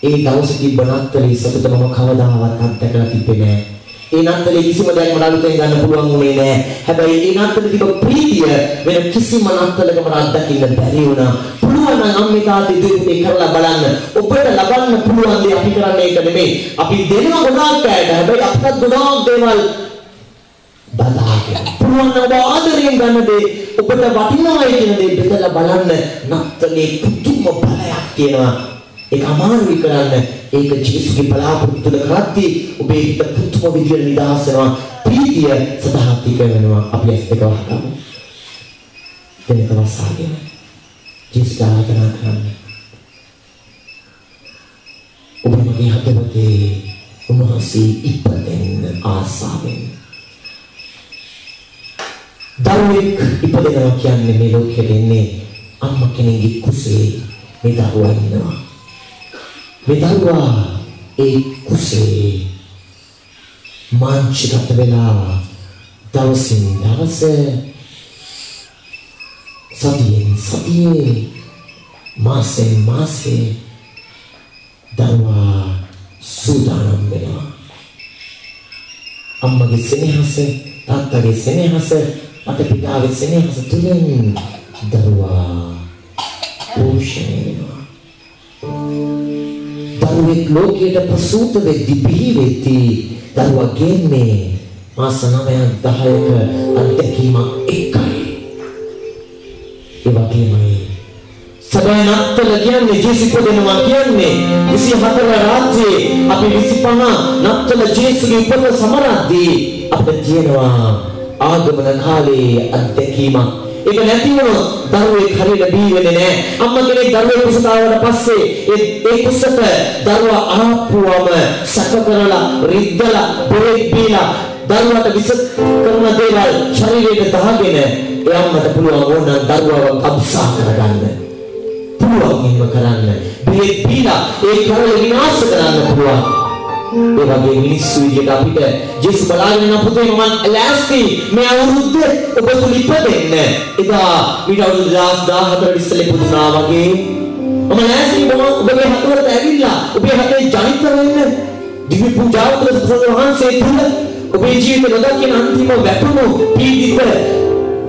ඒ දවසේ තිබ්බ නත්තලේ සතුට මම කවදාවත් අත්දැකලා තිබෙන්නේ නැහැ. ඒ නත්තලේ කිසිම දෙයක් මට අලුතෙන් ගන්න පුළුවන් වුණේ නැහැ. හැබැයි ඒ නත්තලේ තිබ්බ ප්‍රීතිය වෙන කිසිම නත්තලක මට අත්දකින්න බැරි වුණා. පුළුවන් නම් අම්මේ තාත්තේ දෙවියන් කරලා බලන්න. ඔබට ලබන්න පුළුවන් දේ අපි කරන්නේ ඒක නෙමෙයි. අපි දෙනවා ගොඩාක් අයට. හැබැයි අපිට ගොඩාක් දේවල් බදාගෙන. පුළුවන් නම් ආදරයෙන් ගන්න දේ ඔබට වටිනවයි කියන දේ බෙදලා බලන්න. නත්තලේ පුදුම බලයක් තියෙනවා. ඒක අමාරුයි කරන්න. ඒක ජීසුගේ බලාපොරොත්තු කරද්දී ඔබේ හිත පුදුම විදියට නිදහස් වෙනවා. ප්‍රීතිය සදාහතික වෙනවා. අපි ඒක වහගමු. දෙනක වස්සාගෙන ජීසස් ආරාධනා කරන්න. ඔබ මගේ හදවතේ උන්වහන්සේ ඉපදෙන්න ආසාවෙන්. දරුවෙක් ඉපදෙනවා කියන්නේ මේ ලෝකෙට එන්නේ අම්මා කෙනෙක්ගේ කුසේ මේ දරුවා ඉන්නවා. මේ දරුවා ඒ කුසේ මාංචිගත වෙලා දවසින් දවස සතියෙන් සතියේ මාසෙන් මාසේ දරුවා සූදානම් වෙනවා. අම්මගේ සෙනෙහස තාත්තගේ සෙනෙහස අතපිතාගේ සෙනෙහස තුලින් දරුවා පෝෂණය වෙනවා. දරුවෙක් ලෝකයට ප්‍රසූත වෙද්දී බිහි වෙද්දී දරුවා ගෙන්නේ මාස 9ක් 10ක අත්දැකීමක් එකයි. ඒ වගේමයි සබෑ නත්තල කියන්නේ ජේසු පොදෙනවා කියන්නේ 24 රාත්‍රියේ අපි 25 නත්තල ජේසුගේ උපත සමරද්දී අපිට තියෙනවා ආගමන කාලේ අත්දැකීමක්. ඒක නැති වුණොත් දරුවෙක් හරියට බිහි වෙන්නේ නැහැ. අම්මා කෙනෙක් දරුවෙක් කුසට ආවට පස්සේ ඒ කුසට දරුවා ආපුවම සැක කරලා රිද්දලා බොරෙක් බීලා දරුවාට විස කරන දේවල් ශරීරයට දාගෙන එයාමට පුළුවන් ඕනනම් දරුවාව අබ්සා කරගන්න. පුළුවන් එහෙම කරන්න. බෙහෙත් බීලා ඒ කරල විනාශ කරන්න පුළුවන්. ඒ වගේ මිනිස්සු විදියට අපිට ජේසු බලාගෙන යන පුතේ මම ලෑස්ති මේ අවුරුද්ද ඔබ තුල ඉපදෙන්න. එදා ඊට අවුරුදු 2014 ඉස්සෙල්ලා පුදුනා වගේ මම ලෑස්ති ඔබගේ හතරට ඇවිල්ලා ඔබේ හතරේ ජනිත වෙන්න දිවි පූජාව කළ සෝවහන්සේ තුල ඔබේ ජීවිතේ නොදකින අන්තිම වැටුණු පීඩිත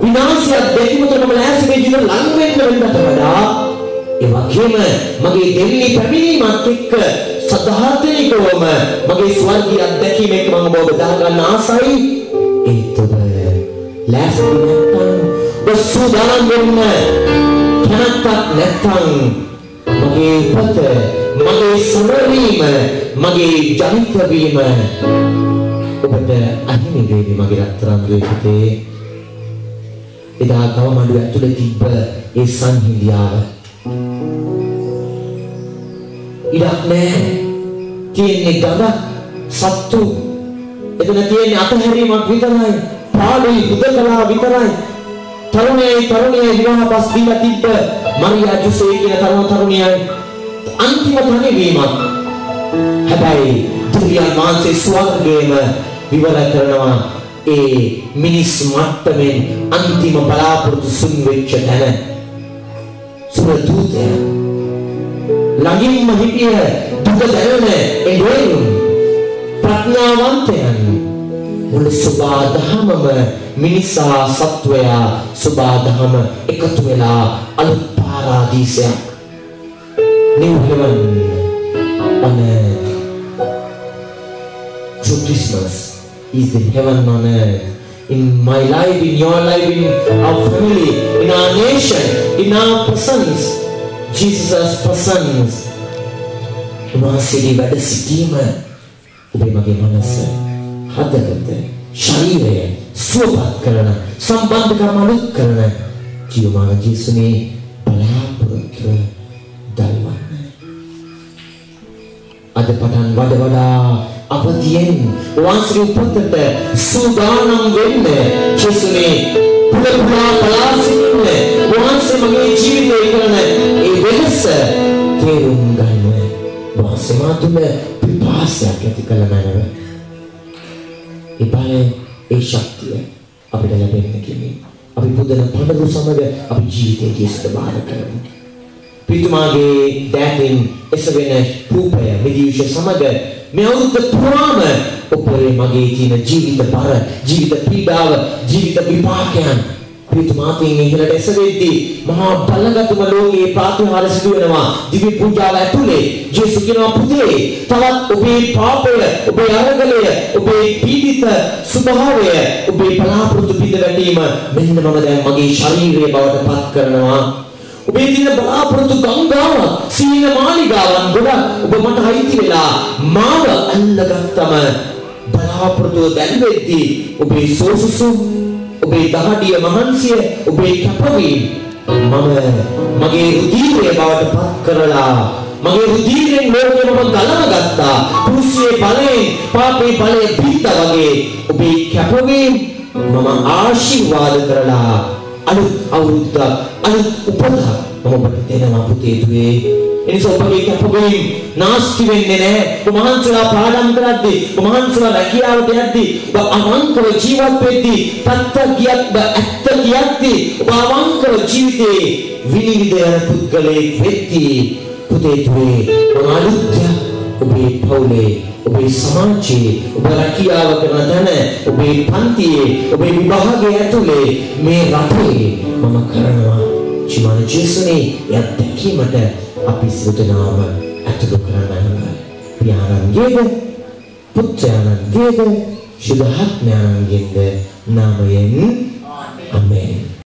විනාශයක් දෙකම මම ලෑස්ති මේ ජීවිත ලං වෙන්නට වඩා ඒ වගේම මගේ දෙවිලි පැමිණීමත් එක්ක සදාතනිකවම මගේ ස්වර්ගීය අත්දැකීම එක්ක මම ඔබ දා ගන්න ආසයි. ඒත් ඔබ ලෑස්ති නැත්නම් ඔබ සූදානම් වෙන්න කැමැත්තක් නැත්නම් මගේ උපත මගේ සමරීම මගේ ජනිත වීම ඔබට අහිමි වෙවි මගේ රත්තරන් දුවේ. එදා ගවමඩුව ඇතුලේ තිබ්බ ඒ සංහිඳියාව ඉඩක් නැහැ. තියෙන්නේ ගඳ සත්තු. එතන තියෙන්නේ අතහැරීමක් විතරයි. පාළුයි බුදකලා විතරයි. තරුණිය විවාහ පස් දීලා තිබ්බ මරියා ජුසේ කියන තරුණියයි අන්තිම තනිවීමක්. හැබැයි දෙවියන් වහන්සේ ස්වර්ගයේම විවර කරනවා ඒ මිනිස් මට්ටමින් අන්තිම බලාපොරොත්තු සුන් වෙච්ච තැන. සුරදූතය ළඟින්ම හිටිය දුක දැනෙන එළවෙනු ප්‍රඥාවන්තයන් මුළු සබාදහමම මිනිසා සත්වයා සබාදහම එකතු වෙලා අලුත් පාරාදීසයක් new heaven on earth. True Christmas is the heaven on earth. In my life, in your life, in our family, in our nation, in our persons, Jesus' persons. උන්වහන්සේගේ වැඩ සිටීම ඔබේ මගේ මනස හදවත ශරීරය සුවපත් කරන සම්බන්ධකම් අනුත් කරන ජීවමාන ජීසුනේ බලාපොරොත්තු දල්වා අද පටන් වඩා අවදියෙන් වාසී උපතට සූදානම් වෙන්න ජේසුනේ පුරපුරා පලාසින්න වාසී මගේ ජීවිතේ කරන ඒ වෙනස තේරුම් ගන්න වාසී මාතුම පිපාසයක් ඇති කළ මැනව ඒ බලය ඒ ශක්තිය අපිට ලැබෙන්න කියන්නේ අපි පුදන පඬරු සමග අපි ජීවිතයේ ජීවිත බාර කරමු පිටුමාගේ දැතින් එසවෙන රූපය මිදියුෂ සමග මේ අවුරුද්ද පුරාම ඔපරේ මගේ තියෙන ජීවිත බර ජීවිත පීඩාව ජීවිත විපාකයන් පිටුමාතින් ඉහළට එසවෙද්දී මහා බලගතුම ලෝකයේ ප්‍රාතිහාර්ය සිදු වෙනවා දිව්‍ය පූජාව ඇතුලේ ජේසුස් කියනවා පුතේ තවත් ඔබේ පාපය ඔබේ අරගලය ඔබේ පීඩිත ස්වභාවය ඔබේ බලාපොරොත්තු පිට වැටීම මෙන්න මම දැන් මගේ ශරීරය බවට පත් කරනවා ඔබේ තියෙන බලාපොරොත්තු ගංගාව සීන මාලිගාවන් ගොඩක් ඔබ මට අයිති වෙලා මාව අල්ලගත්තම බලාපොරොත්තු දැල්වෙද්දී ඔබේ සෝසුසු ඔබේ දහඩිය මහන්සිය ඔබේ කැපවීම මම මගේ රුධිරය බවට පත් කරලා මගේ රුධිරයෙන් ලෝකෙ මම ගලව ගත්තා කුරුසියේ බලයෙන් පාපේ බලය පිටා වගේ ඔබේ කැපවීම මම ආශිර්වාද කරලා අලුත් අවුරුද්ද අලුත් උපත මම ඔබට දෙනවා පුතේ දුවේ එනිසා ඔබගේ කැපවීම නාස්ති වෙන්නේ නැහැ ඔබ මහන්සිලා පාඩම් කරද්දී ඔබ මහන්සිලා රැකියාවට යද්දී ඔබ අවංකව ජීවත් වෙද්දී පැත්ත කියත් ඇත්ත කියද්දී ඔබ අවංකව ජීවිතේ විනිවිද යන පුද්ගලයෙක් වෙද්දී පුතේ දුවේ ඔබ අලුත් ඔබේ පවුලේ ඔබේ සමාජයේ ඔබ රැකියාව කරන තැන ඔබේ පන්තියේ ඔබේ විභාගයේ ඇතුලේ මේ රටේ මම කරනවා ජීවන ජේසුනේ යද්දකීමට අපි සිතනාම ඇතුළු කරගන්නවා පියාණන්ගේද පුත්‍රයන්ගේද ශුද්ධාත්මයන්ගේද නාමයෙන් ආමේන්